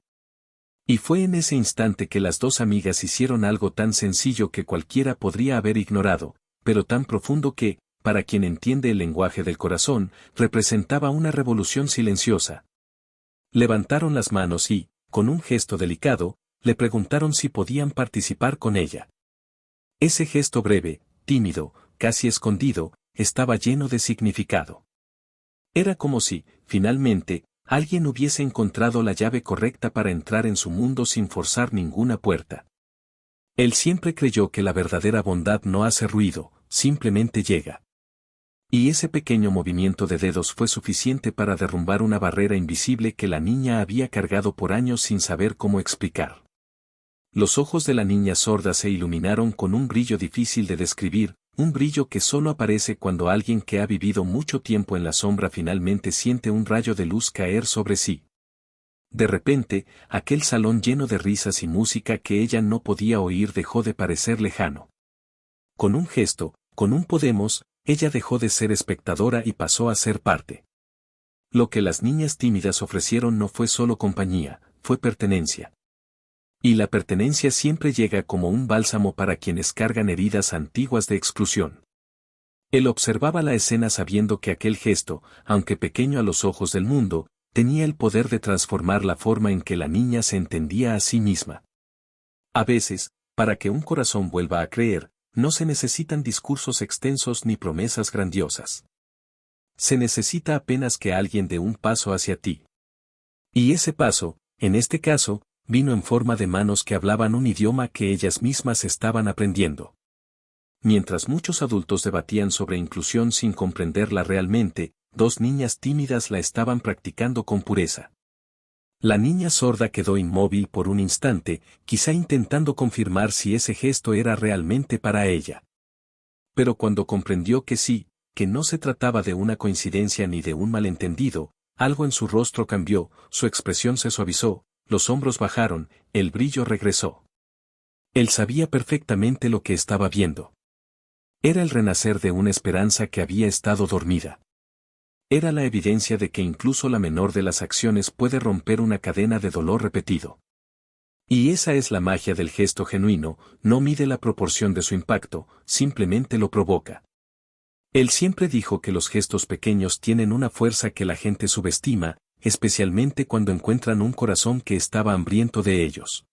[SPEAKER 1] Y fue en ese instante que las dos amigas hicieron algo tan sencillo que cualquiera podría haber ignorado, pero tan profundo que, para quien entiende el lenguaje del corazón, representaba una revolución silenciosa. Levantaron las manos y, con un gesto delicado, le preguntaron si podían participar con ella. Ese gesto breve, tímido, casi escondido, estaba lleno de significado. Era como si, finalmente, alguien hubiese encontrado la llave correcta para entrar en su mundo sin forzar ninguna puerta. Él siempre creyó que la verdadera bondad no hace ruido, simplemente llega. Y ese pequeño movimiento de dedos fue suficiente para derrumbar una barrera invisible que la niña había cargado por años sin saber cómo explicar. Los ojos de la niña sorda se iluminaron con un brillo difícil de describir, un brillo que solo aparece cuando alguien que ha vivido mucho tiempo en la sombra finalmente siente un rayo de luz caer sobre sí. De repente, aquel salón lleno de risas y música que ella no podía oír dejó de parecer lejano. Con un gesto, con un podemos, ella dejó de ser espectadora y pasó a ser parte. Lo que las niñas tímidas ofrecieron no fue solo compañía, fue pertenencia. Y la pertenencia siempre llega como un bálsamo para quienes cargan heridas antiguas de exclusión. Él observaba la escena sabiendo que aquel gesto, aunque pequeño a los ojos del mundo, tenía el poder de transformar la forma en que la niña se entendía a sí misma. A veces, para que un corazón vuelva a creer, no se necesitan discursos extensos ni promesas grandiosas. se necesita apenas que alguien dé un paso hacia ti. Y ese paso, en este caso, vino en forma de manos que hablaban un idioma que ellas mismas estaban aprendiendo. Mientras muchos adultos debatían sobre inclusión sin comprenderla realmente, dos niñas tímidas la estaban practicando con pureza. La niña sorda quedó inmóvil por un instante, quizá intentando confirmar si ese gesto era realmente para ella. Pero cuando comprendió que sí, que no se trataba de una coincidencia ni de un malentendido, algo en su rostro cambió, su expresión se suavizó, los hombros bajaron, el brillo regresó. Él sabía perfectamente lo que estaba viendo. Era el renacer de una esperanza que había estado dormida. Era la evidencia de que incluso la menor de las acciones puede romper una cadena de dolor repetido. Y esa es la magia del gesto genuino, no mide la proporción de su impacto, simplemente lo provoca. Él siempre dijo que los gestos pequeños tienen una fuerza que la gente subestima, especialmente cuando encuentran un corazón que estaba hambriento de ellos.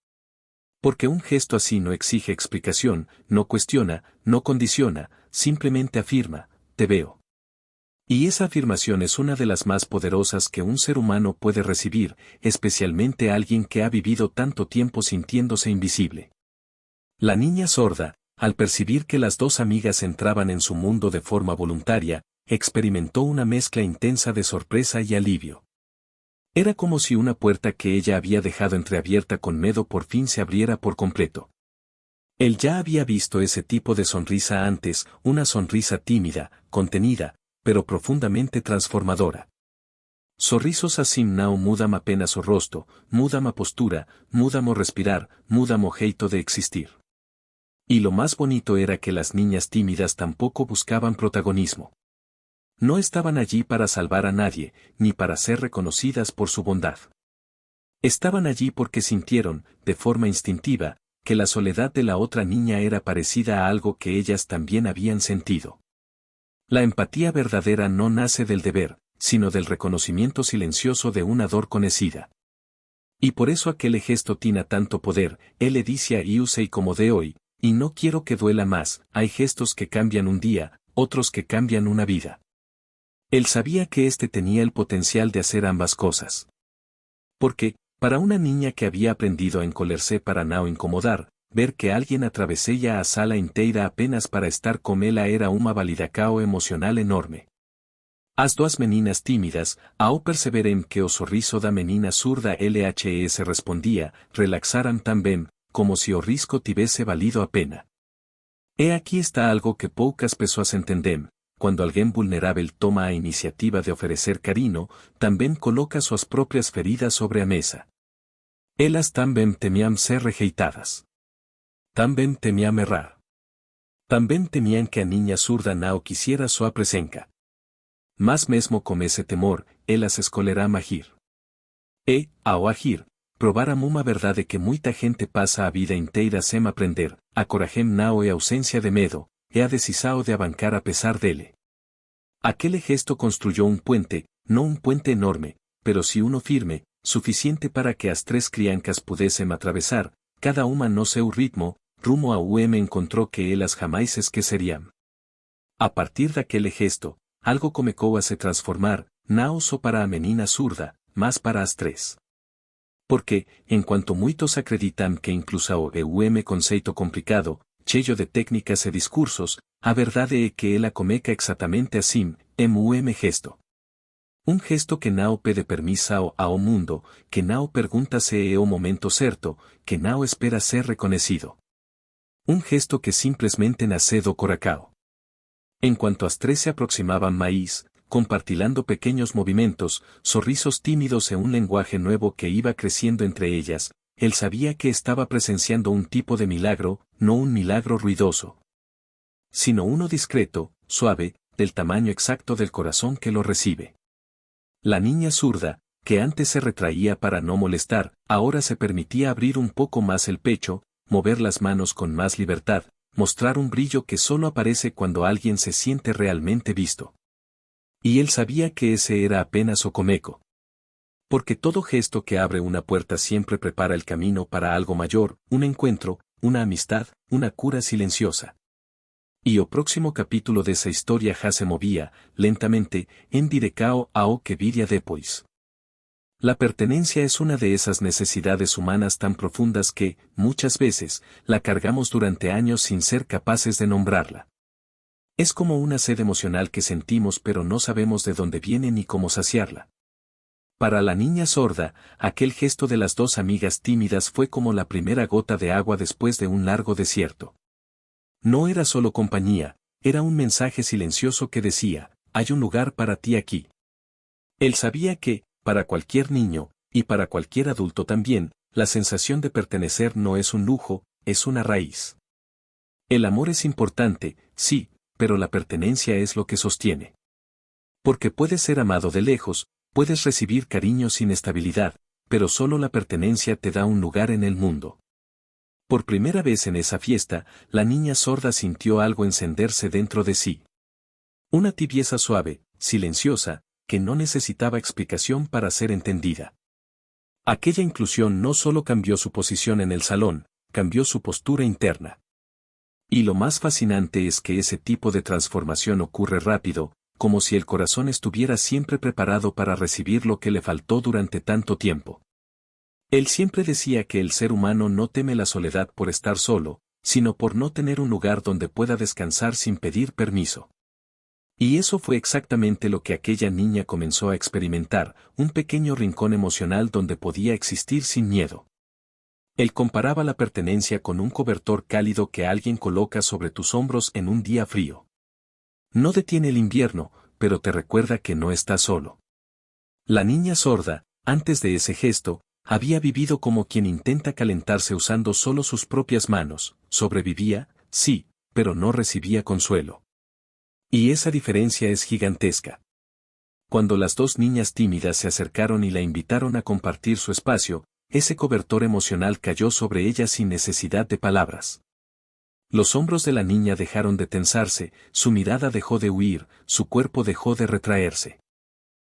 [SPEAKER 1] Porque un gesto así no exige explicación, no cuestiona, no condiciona, simplemente afirma, te veo. Y esa afirmación es una de las más poderosas que un ser humano puede recibir, especialmente alguien que ha vivido tanto tiempo sintiéndose invisible. La niña sorda, al percibir que las dos amigas entraban en su mundo de forma voluntaria, experimentó una mezcla intensa de sorpresa y alivio. Era como si una puerta que ella había dejado entreabierta con miedo por fin se abriera por completo. Él ya había visto ese tipo de sonrisa antes, una sonrisa tímida, contenida, pero profundamente transformadora. Sorrisos asim nao mudam apenas o rosto, mudam a postura, mudam o respirar, mudam o jeito de existir. Y lo más bonito era que las niñas tímidas tampoco buscaban protagonismo. No estaban allí para salvar a nadie, ni para ser reconocidas por su bondad. Estaban allí porque sintieron, de forma instintiva, que la soledad de la otra niña era parecida a algo que ellas también habían sentido. La empatía verdadera no nace del deber, sino del reconocimiento silencioso de una dor conocida. Y por eso aquel gesto tiene tanto poder, él le dice a Yusei como de hoy, y no quiero que duela más, hay gestos que cambian un día, otros que cambian una vida. Él sabía que este tenía el potencial de hacer ambas cosas. Porque, para una niña que había aprendido a encolerse para no incomodar, ver que alguien atravesella a sala inteira apenas para estar con ella era una validacao emocional enorme. As duas meninas tímidas, ao perceberem que o sorriso da menina surda LHS respondía, relaxaran también, como si o risco tivese valido a pena. He aquí está algo que poucas pessoas entendem, cuando alguien vulnerável toma a iniciativa de ofrecer cariño, también coloca sus propias feridas sobre a mesa. Elas también temían ser rejeitadas. También temían errar. También temían que a niña surda no quisiera sua presença. Mas mesmo com ese temor, elas escolherá agir. E, ao agir, probaram uma verdade que muita gente passa a vida inteira sem aprender, a coragem não é ausência de medo, é a decisão de avancar a pesar dele. Aquel gesto construyó un puente, no un puente enorme, pero sí uno firme, suficiente para que as tres criancas pudiesen atravesar, cada uma no seu ritmo, rumo a encontró que elas jamás esquecerían. A partir de aquel gesto, algo comecou a se transformar, não só para a menina surda, mas para as tres. Porque, enquanto muitos acreditam que incluso o conceito complicado, cheio de técnicas e discursos, a verdade é que ela comeca exatamente assim, gesto. Un gesto que não pede permiso ao mundo, que não pergunta se é o momento certo, que não espera ser reconocido. Un gesto que simplesmente nace do coração. En cuanto as tres se aproximaban maíz, compartilando pequeños movimientos, sorrisos tímidos e un lenguaje nuevo que iba creciendo entre ellas, él sabía que estaba presenciando un tipo de milagro, no un milagro ruidoso, sino uno discreto, suave, del tamaño exacto del corazón que lo recibe. La niña zurda, que antes se retraía para no molestar, ahora se permitía abrir un poco más el pecho, mover las manos con más libertad, mostrar un brillo que solo aparece cuando alguien se siente realmente visto. Y él sabía que ese era apenas Ocomeco. Porque todo gesto que abre una puerta siempre prepara el camino para algo mayor, un encuentro, una amistad, una cura silenciosa. Y o próximo capítulo de esa historia já se movía, lentamente, en direcao ao que viria depois. La pertenencia es una de esas necesidades humanas tan profundas que, muchas veces, la cargamos durante años sin ser capaces de nombrarla. Es como una sed emocional que sentimos pero no sabemos de dónde viene ni cómo saciarla. Para la niña sorda, aquel gesto de las dos amigas tímidas fue como la primera gota de agua después de un largo desierto. No era solo compañía, era un mensaje silencioso que decía, hay un lugar para ti aquí. Él sabía que, para cualquier niño, y para cualquier adulto también, la sensación de pertenecer no es un lujo, es una raíz. El amor es importante, sí, pero la pertenencia es lo que sostiene. Porque puedes ser amado de lejos, puedes recibir cariño sin estabilidad, pero solo la pertenencia te da un lugar en el mundo. Por primera vez en esa fiesta, la niña sorda sintió algo encenderse dentro de sí. Una tibieza suave, silenciosa, que no necesitaba explicación para ser entendida. Aquella inclusión no solo cambió su posición en el salón, cambió su postura interna. Y lo más fascinante es que ese tipo de transformación ocurre rápido, como si el corazón estuviera siempre preparado para recibir lo que le faltó durante tanto tiempo. Él siempre decía que el ser humano no teme la soledad por estar solo, sino por no tener un lugar donde pueda descansar sin pedir permiso. Y eso fue exactamente lo que aquella niña comenzó a experimentar, un pequeño rincón emocional donde podía existir sin miedo. Él comparaba la pertenencia con un cobertor cálido que alguien coloca sobre tus hombros en un día frío. No detiene el invierno, pero te recuerda que no estás solo. La niña sorda, antes de ese gesto, había vivido como quien intenta calentarse usando solo sus propias manos, sobrevivía, sí, pero no recibía consuelo. Y esa diferencia es gigantesca. Cuando las dos niñas tímidas se acercaron y la invitaron a compartir su espacio, ese cobertor emocional cayó sobre ella sin necesidad de palabras. Los hombros de la niña dejaron de tensarse, su mirada dejó de huir, su cuerpo dejó de retraerse.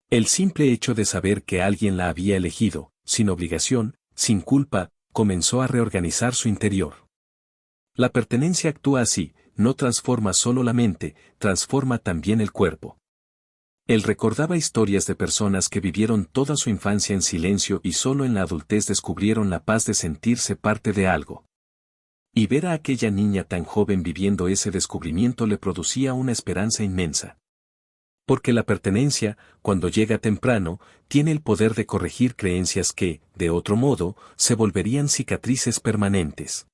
[SPEAKER 1] El simple hecho de saber que alguien la había elegido, sin obligación, sin culpa, comenzó a reorganizar su interior. La pertenencia actúa así, no transforma solo la mente, transforma también el cuerpo. Él recordaba historias de personas que vivieron toda su infancia en silencio y solo en la adultez descubrieron la paz de sentirse parte de algo. Y ver a aquella niña tan joven viviendo ese descubrimiento le producía una esperanza inmensa. Porque la pertenencia, cuando llega temprano, tiene el poder de corregir creencias que, de otro modo, se volverían cicatrices permanentes.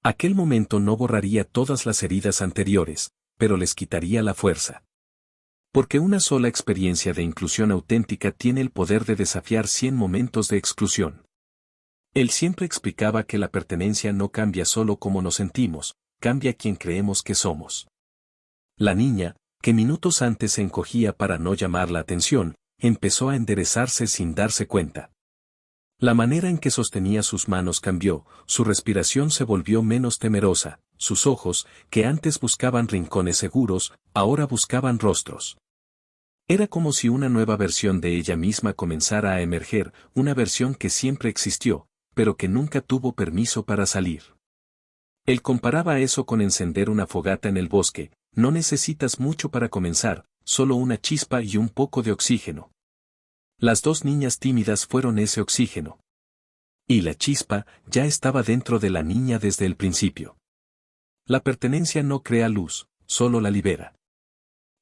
[SPEAKER 1] Aquel momento no borraría todas las heridas anteriores, pero les quitaría la fuerza. Porque una sola experiencia de inclusión auténtica tiene el poder de desafiar 100 momentos de exclusión. Él siempre explicaba que la pertenencia no cambia solo cómo nos sentimos, cambia quien creemos que somos. La niña, que minutos antes se encogía para no llamar la atención, empezó a enderezarse sin darse cuenta. La manera en que sostenía sus manos cambió, su respiración se volvió menos temerosa, sus ojos, que antes buscaban rincones seguros, ahora buscaban rostros. Era como si una nueva versión de ella misma comenzara a emerger, una versión que siempre existió, pero que nunca tuvo permiso para salir. Él comparaba eso con encender una fogata en el bosque, no necesitas mucho para comenzar, solo una chispa y un poco de oxígeno. Las dos niñas tímidas fueron ese oxígeno. Y la chispa ya estaba dentro de la niña desde el principio. La pertenencia no crea luz, solo la libera.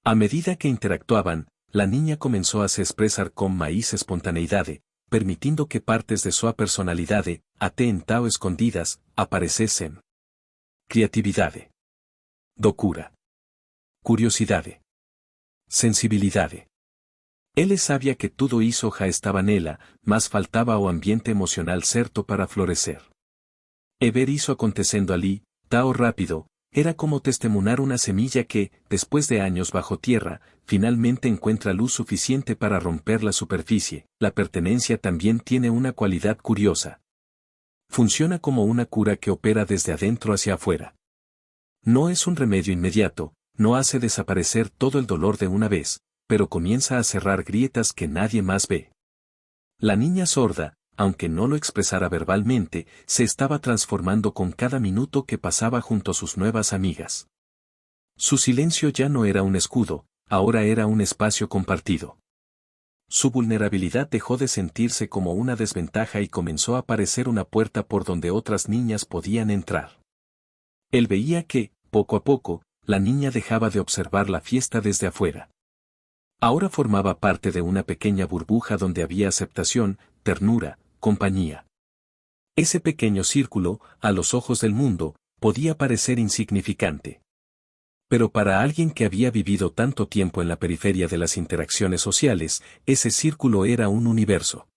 [SPEAKER 1] A medida que interactuaban, la niña comenzó a se expresar con maíz espontaneidade, permitiendo que partes de su personalidade, até então escondidas, aparecesen. Creatividade. Docura. Curiosidade. Sensibilidade. Él sabía que tudo isso já estaba nela, mas faltaba o ambiente emocional certo para florecer. E ver isso acontecendo ali, tão rápido, era como testemunar una semilla que, después de años bajo tierra, finalmente encuentra luz suficiente para romper la superficie. La pertenencia también tiene una cualidad curiosa. Funciona como una cura que opera desde adentro hacia afuera. No es un remedio inmediato, no hace desaparecer todo el dolor de una vez, pero comienza a cerrar grietas que nadie más ve. La niña sorda, aunque no lo expresara verbalmente, se estaba transformando con cada minuto que pasaba junto a sus nuevas amigas. Su silencio ya no era un escudo, ahora era un espacio compartido. Su vulnerabilidad dejó de sentirse como una desventaja y comenzó a parecer una puerta por donde otras niñas podían entrar. Él veía que, poco a poco, la niña dejaba de observar la fiesta desde afuera. Ahora formaba parte de una pequeña burbuja donde había aceptación, ternura, compañía. Ese pequeño círculo, a los ojos del mundo, podía parecer insignificante. Pero para alguien que había vivido tanto tiempo en la periferia de las interacciones sociales, ese círculo era un universo.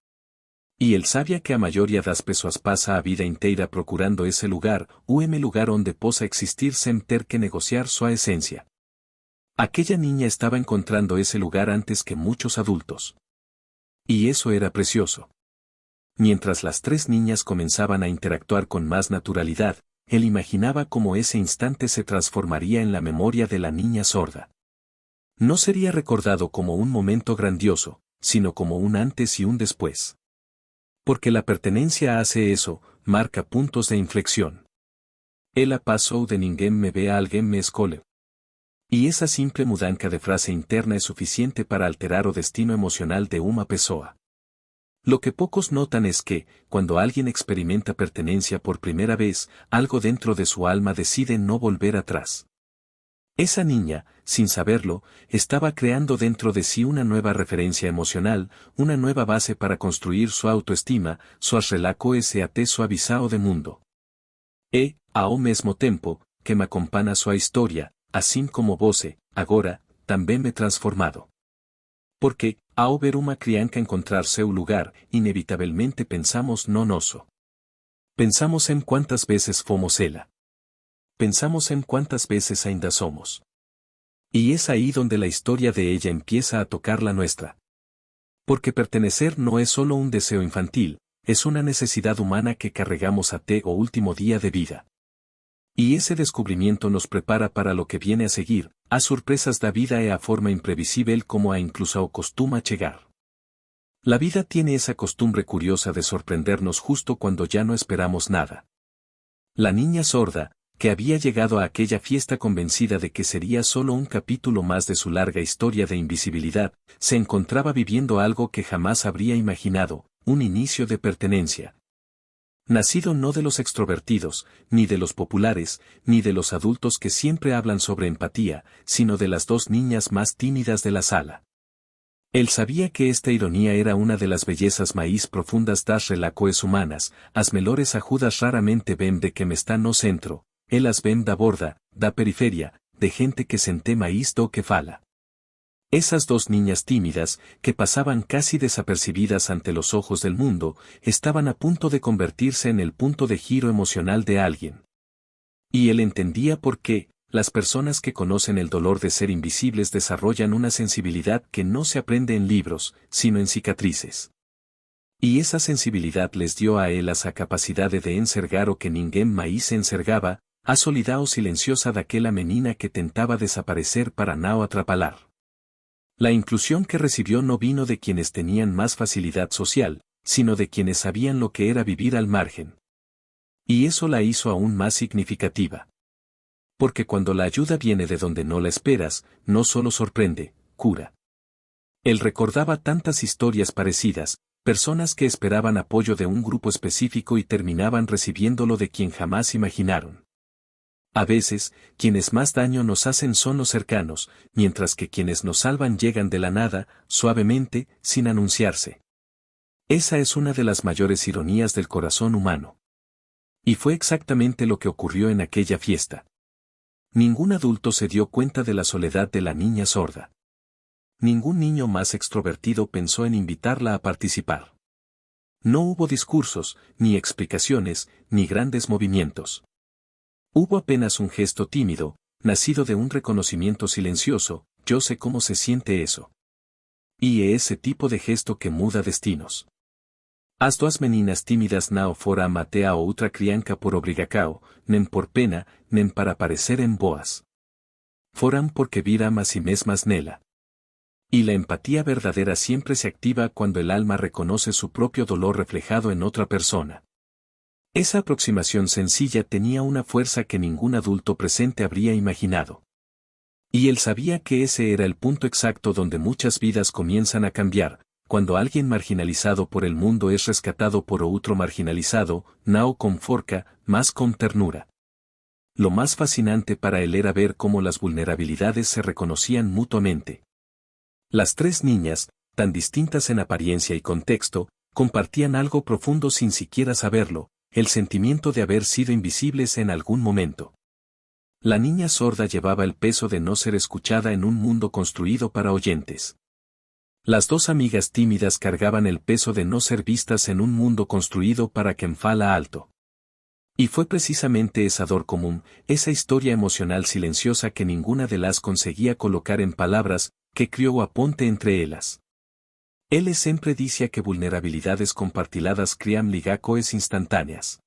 [SPEAKER 1] Y él sabía que a maioria das pessoas pasa a vida inteira procurando ese lugar, lugar onde possa existir sem ter que negociar sua esencia. Aquella niña estaba encontrando ese lugar antes que muchos adultos. Y eso era precioso. Mientras las tres niñas comenzaban a interactuar con más naturalidad, él imaginaba cómo ese instante se transformaría en la memoria de la niña sorda. No sería recordado como un momento grandioso, sino como un antes y un después. Porque la pertenencia hace eso, marca puntos de inflexión. Ela passou de ninguém me ve a alguém me escolhe. Y esa simple mudanza de frase interna es suficiente para alterar o destino emocional de una pessoa. Lo que pocos notan es que, cuando alguien experimenta pertenencia por primera vez, algo dentro de su alma decide no volver atrás. Esa niña, sin saberlo, estaba creando dentro de sí una nueva referencia emocional, una nueva base para construir su autoestima, suas relações até sua visão de mundo. Ao mesmo tempo, que me acompaña sua historia, assim como você, agora, também me transformado. Porque, ao ver uma criança encontrar seu lugar, inevitavelmente pensamos no nosso. Pensamos en cuántas veces fomos ela. Pensamos en cuántas veces ainda somos. Y es ahí donde la historia de ella empieza a tocar la nuestra. Porque pertenecer no es solo un deseo infantil, es una necesidad humana que carregamos até o último día de vida. Y ese descubrimiento nos prepara para lo que viene a seguir, a sorpresas da vida e a forma imprevisible como a incluso costuma chegar. La vida tiene esa costumbre curiosa de sorprendernos justo cuando ya no esperamos nada. La niña sorda, que había llegado a aquella fiesta convencida de que sería solo un capítulo más de su larga historia de invisibilidad, se encontraba viviendo algo que jamás habría imaginado, un inicio de pertenencia. Nacido no de los extrovertidos, ni de los populares, ni de los adultos que siempre hablan sobre empatía, sino de las dos niñas más tímidas de la sala. Él sabía que esta ironía era una de las bellezas más profundas das relações humanas, as melhores ajudas raramente ven de que me está no centro, elas ven da borda, da periferia, de gente que sente mais do que fala. Esas dos niñas tímidas, que pasaban casi desapercibidas ante los ojos del mundo, estaban a punto de convertirse en el punto de giro emocional de alguien. Y él entendía por qué, las personas que conocen el dolor de ser invisibles desarrollan una sensibilidad que no se aprende en libros, sino en cicatrices. Y esa sensibilidad les dio a él esa capacidad de enxergar o que ninguém mais enxergaba, a solidão silenciosa daquela menina que tentaba desaparecer para no atrapalar. La inclusión que recibió no vino de quienes tenían más facilidad social, sino de quienes sabían lo que era vivir al margen. Y eso la hizo aún más significativa. Porque cuando la ayuda viene de donde no la esperas, no solo sorprende, cura. Él recordaba tantas historias parecidas, personas que esperaban apoyo de un grupo específico y terminaban recibiéndolo de quien jamás imaginaron. A veces, quienes más daño nos hacen son los cercanos, mientras que quienes nos salvan llegan de la nada, suavemente, sin anunciarse. Esa es una de las mayores ironías del corazón humano. Y fue exactamente lo que ocurrió en aquella fiesta. Ningún adulto se dio cuenta de la soledad de la niña sorda. Ningún niño más extrovertido pensó en invitarla a participar. No hubo discursos, ni explicaciones, ni grandes movimientos. Hubo apenas un gesto tímido, nacido de un reconocimiento silencioso, yo sé cómo se siente eso. Y ese tipo de gesto que muda destinos. As duas meninas tímidas não foram até a outra criança por obrigação, nem por pena, nem para parecer en boas. Foram porque viram a si mesmas nela. Y la empatía verdadera siempre se activa cuando el alma reconoce su propio dolor reflejado en otra persona. Esa aproximación sencilla tenía una fuerza que ningún adulto presente habría imaginado. Y él sabía que ese era el punto exacto donde muchas vidas comienzan a cambiar, cuando alguien marginalizado por el mundo es rescatado por otro marginalizado, no con forca, más con ternura. Lo más fascinante para él era ver cómo las vulnerabilidades se reconocían mutuamente. Las tres niñas, tan distintas en apariencia y contexto, compartían algo profundo sin siquiera saberlo, el sentimiento de haber sido invisibles en algún momento. La niña sorda llevaba el peso de no ser escuchada en un mundo construido para oyentes. Las dos amigas tímidas cargaban el peso de no ser vistas en un mundo construido para quien fala alto. Y fue precisamente esa dor común, esa historia emocional silenciosa que ninguna de las conseguía colocar en palabras, que crió a ponte entre ellas. Él siempre dice que vulnerabilidades compartiladas crían ligacoes instantáneas.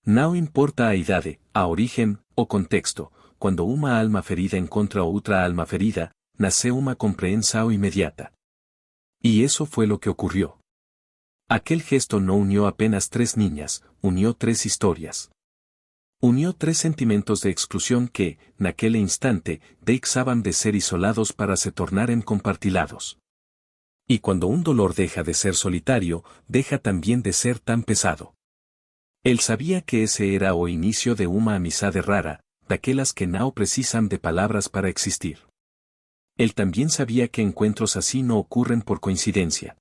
[SPEAKER 1] No importa a idade, a origen, o contexto, cuando una alma ferida encontra otra alma ferida, nace una comprensión inmediata. Y eso fue lo que ocurrió. Aquel gesto no unió apenas tres niñas, unió tres historias. Unió tres sentimientos de exclusión que, en aquel instante, deixaban de ser isolados para se tornar en compartilados. Y cuando un dolor deja de ser solitario, deja también de ser tan pesado. Él sabía que ese era o inicio de una amizade rara, daquelas que no precisan de palabras para existir. Él también sabía que encuentros así no ocurren por coincidencia.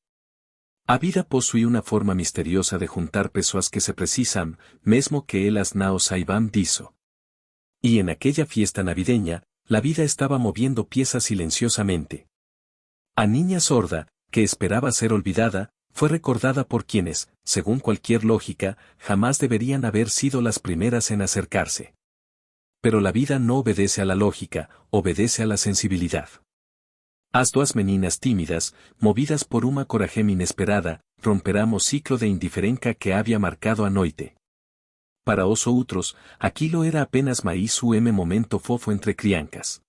[SPEAKER 1] A vida posee una forma misteriosa de juntar pessoas que se precisan, mesmo que elas no saiban disso. Y en aquella fiesta navideña, la vida estaba moviendo piezas silenciosamente. A niña sorda, que esperaba ser olvidada, fue recordada por quienes, según cualquier lógica, jamás deberían haber sido las primeras en acercarse. Pero la vida no obedece a la lógica, obedece a la sensibilidad. As duas meninas tímidas, movidas por una coragem inesperada, romperamos ciclo de indiferencia que había marcado a noite. Para os outros, aquilo era apenas maíz momento fofo entre criancas.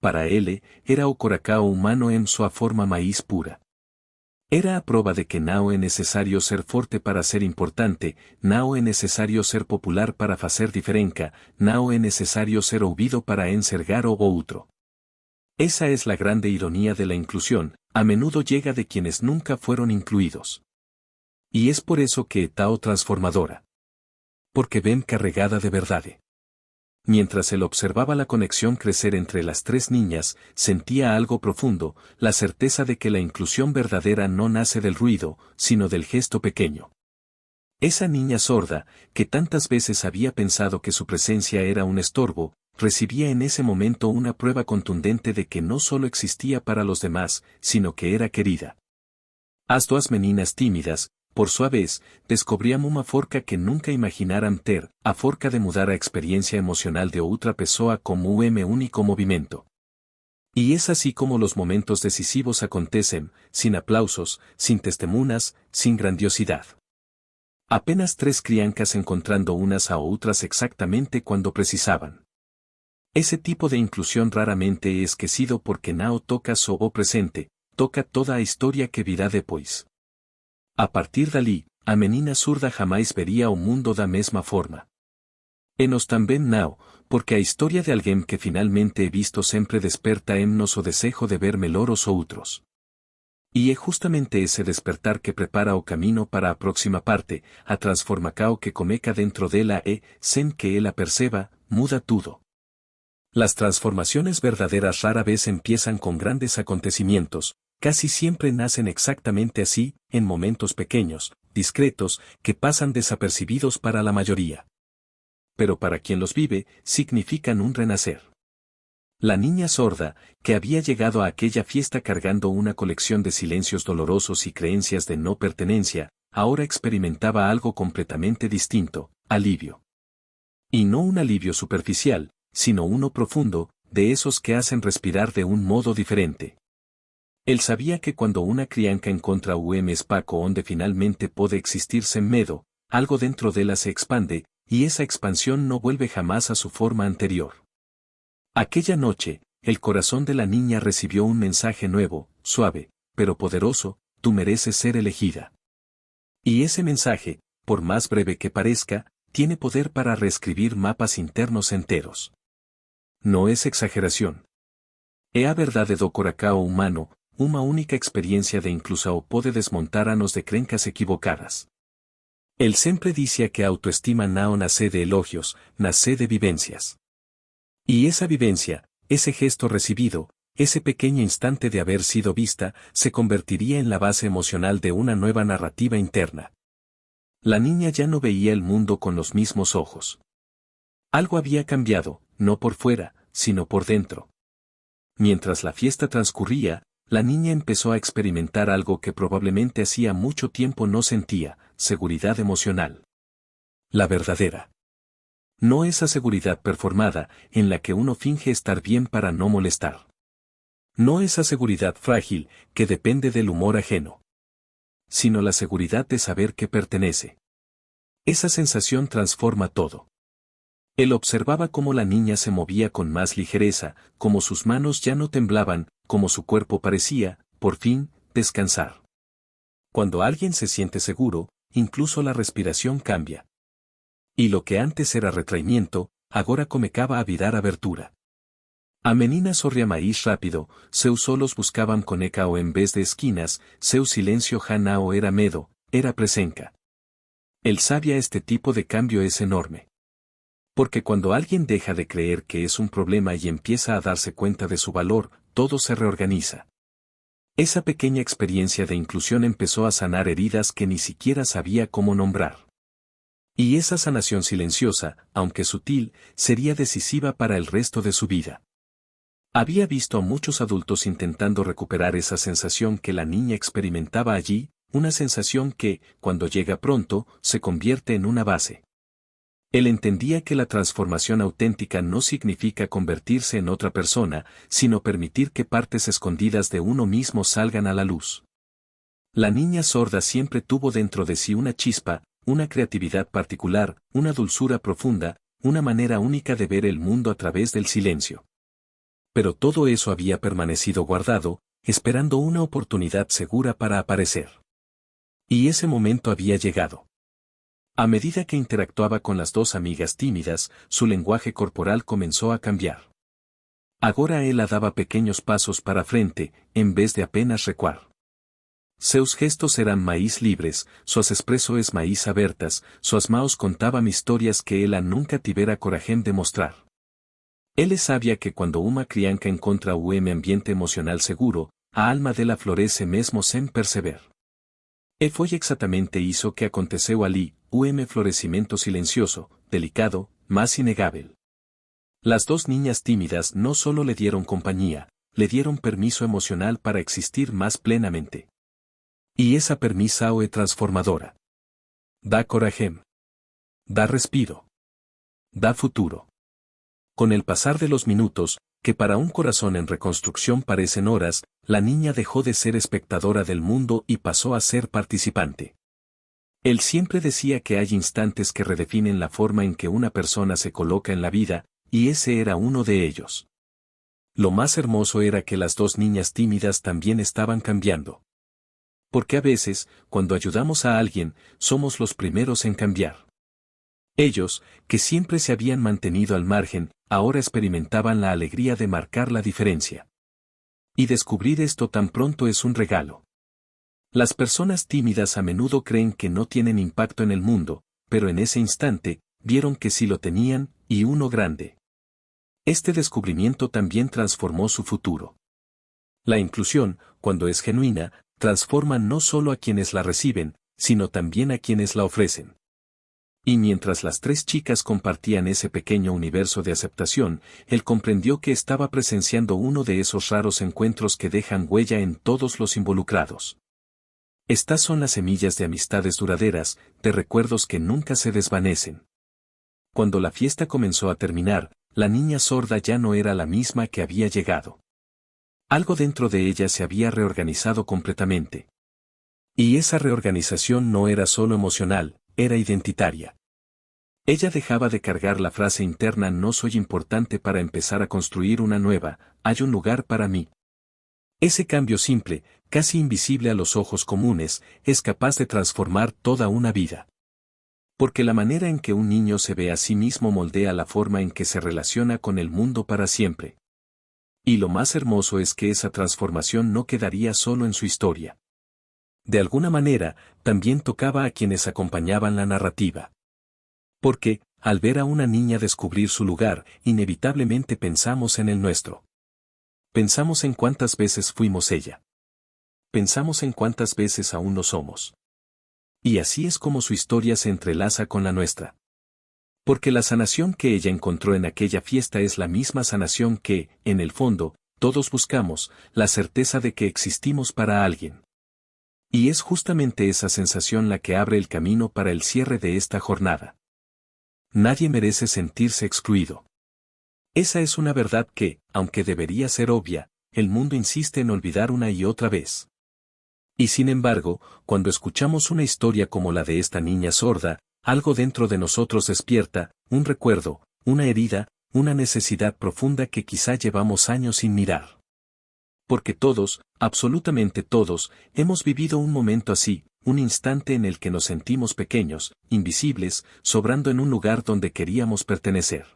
[SPEAKER 1] Para ele, era o coracao humano en sua forma maíz pura. Era a prova de que não é necessário ser forte para ser importante, não é necessário ser popular para fazer diferença, não é necessário ser ouvido para enxergar o outro. Esa es la grande ironía de la inclusión, a menudo llega de quienes nunca fueron incluidos. Y es por eso que Tao transformadora. Porque ven carregada de verdad. Mientras él observaba la conexión crecer entre las tres niñas, sentía algo profundo, la certeza de que la inclusión verdadera no nace del ruido, sino del gesto pequeño. Esa niña sorda, que tantas veces había pensado que su presencia era un estorbo, recibía en ese momento una prueba contundente de que no solo existía para los demás, sino que era querida. As duas meninas tímidas, por sua vez, descobrían una forca que nunca imaginaran ter, a forca de mudar a experiencia emocional de otra pessoa como un único movimiento. Y es así como los momentos decisivos acontecen, sin aplausos, sin testemunhas, sin grandiosidad. Apenas tres criancas encontrando unas a otras exactamente cuando precisaban. Ese tipo de inclusión raramente es esquecido porque no toca só o presente, toca toda a historia que virá depois. A partir dali, a menina surda jamais vería o mundo da mesma forma. E nos tamén não, porque a historia de alguém que finalmente he visto sempre desperta en nos o desejo de ver melhor os outros. Y es justamente ese despertar que prepara o camino para a próxima parte, a transformacao que comeca dentro dela sen que ela perceba, muda todo. Las transformaciones verdaderas rara vez empiezan con grandes acontecimientos, casi siempre nacen exactamente así, en momentos pequeños, discretos, que pasan desapercibidos para la mayoría. Pero para quien los vive, significan un renacer. La niña sorda, que había llegado a aquella fiesta cargando una colección de silencios dolorosos y creencias de no pertenencia, ahora experimentaba algo completamente distinto, alivio. Y no un alivio superficial, sino uno profundo, de esos que hacen respirar de un modo diferente. Él sabía que cuando una crianca encontra un espacio donde finalmente puede existir sem medo, algo dentro de ella se expande, y esa expansión no vuelve jamás a su forma anterior. Aquella noche, el corazón de la niña recibió un mensaje nuevo, suave, pero poderoso: tú mereces ser elegida. Y ese mensaje, por más breve que parezca, tiene poder para reescribir mapas internos enteros. no es exageración. É a verdade do coração humano, uma única experiencia de inclusão pode desmontar anos de crenças equivocadas. Él siempre dice que autoestima no nace de elogios, nace de vivencias. Y esa vivencia, ese gesto recibido, ese pequeño instante de haber sido vista, se convertiría en la base emocional de una nueva narrativa interna. La niña ya no veía el mundo con los mismos ojos. Algo había cambiado, no por fuera, sino por dentro. Mientras la fiesta transcurría, la niña empezó a experimentar algo que probablemente hacía mucho tiempo no sentía: seguridad emocional. La verdadera. No esa seguridad performada, en la que uno finge estar bien para no molestar. No esa seguridad frágil, que depende del humor ajeno. Sino la seguridad de saber que pertenece. Esa sensación transforma todo. Él observaba cómo la niña se movía con más ligereza, cómo sus manos ya no temblaban, cómo su cuerpo parecía, por fin, descansar. Cuando alguien se siente seguro, incluso la respiración cambia. Y lo que antes era retraimiento, agora comenzaba a virar abertura. A menina sorria maíz rápido, seus solos buscaban coneca o en vez de esquinas, seu silencio janao era medo, era presenca. Él sabía este tipo de cambio es enorme. Porque cuando alguien deja de creer que es un problema y empieza a darse cuenta de su valor, todo se reorganiza. Esa pequeña experiencia de inclusión empezó a sanar heridas que ni siquiera sabía cómo nombrar. Y esa sanación silenciosa, aunque sutil, sería decisiva para el resto de su vida. Había visto a muchos adultos intentando recuperar esa sensación que la niña experimentaba allí, una sensación que, cuando llega pronto, se convierte en una base. Él entendía que la transformación auténtica no significa convertirse en otra persona, sino permitir que partes escondidas de uno mismo salgan a la luz. La niña sorda siempre tuvo dentro de sí una chispa, una creatividad particular, una dulzura profunda, una manera única de ver el mundo a través del silencio. Pero todo eso había permanecido guardado, esperando una oportunidad segura para aparecer. Y ese momento había llegado. A medida que interactuaba con las dos amigas tímidas, su lenguaje corporal comenzó a cambiar. Agora ela daba pequeños pasos para frente, en vez de apenas recuar. Seus gestos eran maíz libres, suas expresoes maíz abertas, suas maus contaban historias que ela nunca tivera coragem de mostrar. Él sabía que cuando uma criança encontra un ambiente emocional seguro, a alma dela florece mesmo sem perceber. E foi exatamente isso que aconteceu ali, florecimiento silencioso, delicado, más innegable. Las dos niñas tímidas no solo le dieron compañía, le dieron permiso emocional para existir más plenamente. Y esa permisa é transformadora. Da coragem. Da respiro. Da futuro. Con el pasar de los minutos, que para un corazón en reconstrucción parecen horas, la niña dejó de ser espectadora del mundo y pasó a ser participante. Él siempre decía que hay instantes que redefinen la forma en que una persona se coloca en la vida, y ese era uno de ellos. Lo más hermoso era que las dos niñas tímidas también estaban cambiando. Porque a veces, cuando ayudamos a alguien, somos los primeros en cambiar. Ellos, que siempre se habían mantenido al margen, ahora experimentaban la alegría de marcar la diferencia. Y descubrir esto tan pronto es un regalo. Las personas tímidas a menudo creen que no tienen impacto en el mundo, pero en ese instante, vieron que sí lo tenían, y uno grande. Este descubrimiento también transformó su futuro. La inclusión, cuando es genuina, transforma no solo a quienes la reciben, sino también a quienes la ofrecen. Y mientras las tres chicas compartían ese pequeño universo de aceptación, él comprendió que estaba presenciando uno de esos raros encuentros que dejan huella en todos los involucrados. Estas son las semillas de amistades duraderas, de recuerdos que nunca se desvanecen. Cuando la fiesta comenzó a terminar, la niña sorda ya no era la misma que había llegado. Algo dentro de ella se había reorganizado completamente. Y esa reorganización no era solo emocional, era identitaria. Ella dejaba de cargar la frase interna "no soy importante" para empezar a construir una nueva "hay un lugar para mí". Ese cambio simple, casi invisible a los ojos comunes, es capaz de transformar toda una vida. Porque la manera en que un niño se ve a sí mismo moldea la forma en que se relaciona con el mundo para siempre. Y lo más hermoso es que esa transformación no quedaría solo en su historia. De alguna manera, también tocaba a quienes acompañaban la narrativa. Porque, al ver a una niña descubrir su lugar, inevitablemente pensamos en el nuestro. Pensamos en cuántas veces fuimos ella. Pensamos en cuántas veces aún lo somos. Y así es como su historia se entrelaza con la nuestra. Porque la sanación que ella encontró en aquella fiesta es la misma sanación que, en el fondo, todos buscamos, la certeza de que existimos para alguien. Y es justamente esa sensación la que abre el camino para el cierre de esta jornada. Nadie merece sentirse excluido. Esa es una verdad que, aunque debería ser obvia, el mundo insiste en olvidar una y otra vez. Y sin embargo, cuando escuchamos una historia como la de esta niña sorda, algo dentro de nosotros despierta, un recuerdo, una herida, una necesidad profunda que quizá llevamos años sin mirar. Porque todos, absolutamente todos, hemos vivido un momento así, un instante en el que nos sentimos pequeños, invisibles, sobrando en un lugar donde queríamos pertenecer.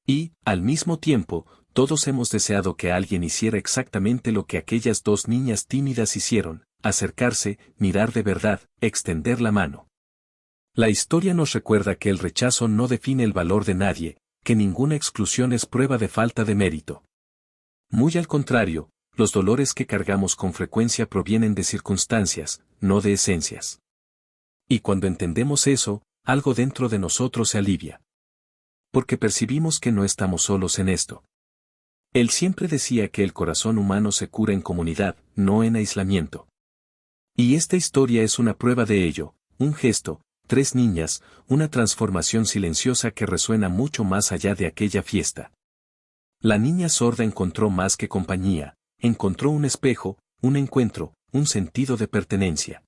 [SPEAKER 1] Y, al mismo tiempo, todos hemos deseado que alguien hiciera exactamente lo que aquellas dos niñas tímidas hicieron, acercarse, mirar de verdad, extender la mano. La historia nos recuerda que el rechazo no define el valor de nadie, que ninguna exclusión es prueba de falta de mérito. Muy al contrario, los dolores que cargamos con frecuencia provienen de circunstancias, no de esencias. Y cuando entendemos eso, algo dentro de nosotros se alivia. Porque percibimos que no estamos solos en esto. Él siempre decía que el corazón humano se cura en comunidad, no en aislamiento. Y esta historia es una prueba de ello, un gesto, 3 niñas, una transformación silenciosa que resuena mucho más allá de aquella fiesta. La niña sorda encontró más que compañía, encontró un espejo, un encuentro, un sentido de pertenencia.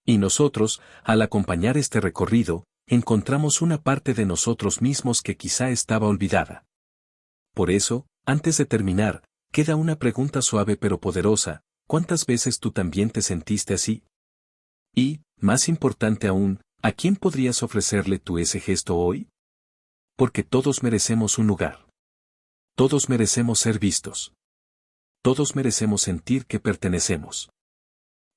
[SPEAKER 1] Y nosotros, al acompañar este recorrido, encontramos una parte de nosotros mismos que quizá estaba olvidada. Por eso, antes de terminar, queda una pregunta suave pero poderosa: ¿cuántas veces tú también te sentiste así? Y, más importante aún, ¿a quién podrías ofrecerle tú ese gesto hoy? Porque todos merecemos un lugar. Todos merecemos ser vistos. Todos merecemos sentir que pertenecemos.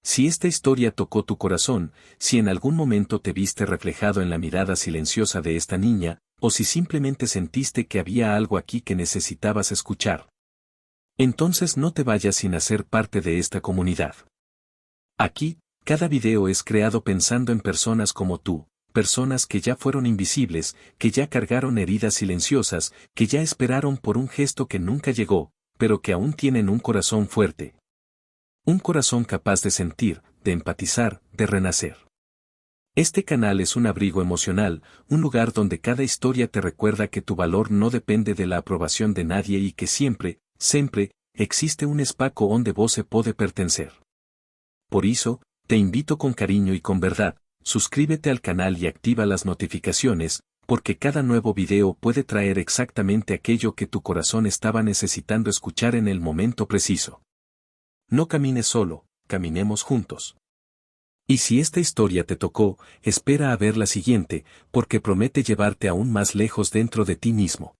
[SPEAKER 1] Si esta historia tocó tu corazón, si en algún momento te viste reflejado en la mirada silenciosa de esta niña, o si simplemente sentiste que había algo aquí que necesitabas escuchar, entonces no te vayas sin hacer parte de esta comunidad. Aquí, cada video es creado pensando en personas como tú, personas que ya fueron invisibles, que ya cargaron heridas silenciosas, que ya esperaron por un gesto que nunca llegó, pero que aún tienen un corazón fuerte. Un corazón capaz de sentir, de empatizar, de renacer. Este canal es un abrigo emocional, un lugar donde cada historia te recuerda que tu valor no depende de la aprobación de nadie y que siempre, siempre, existe un espacio donde vos se puede pertenecer. Por eso, te invito con cariño y con verdad, suscríbete al canal y activa las notificaciones, porque cada nuevo video puede traer exactamente aquello que tu corazón estaba necesitando escuchar en el momento preciso. No camines solo, caminemos juntos. Y si esta historia te tocó, espera a ver la siguiente, porque promete llevarte aún más lejos dentro de ti mismo.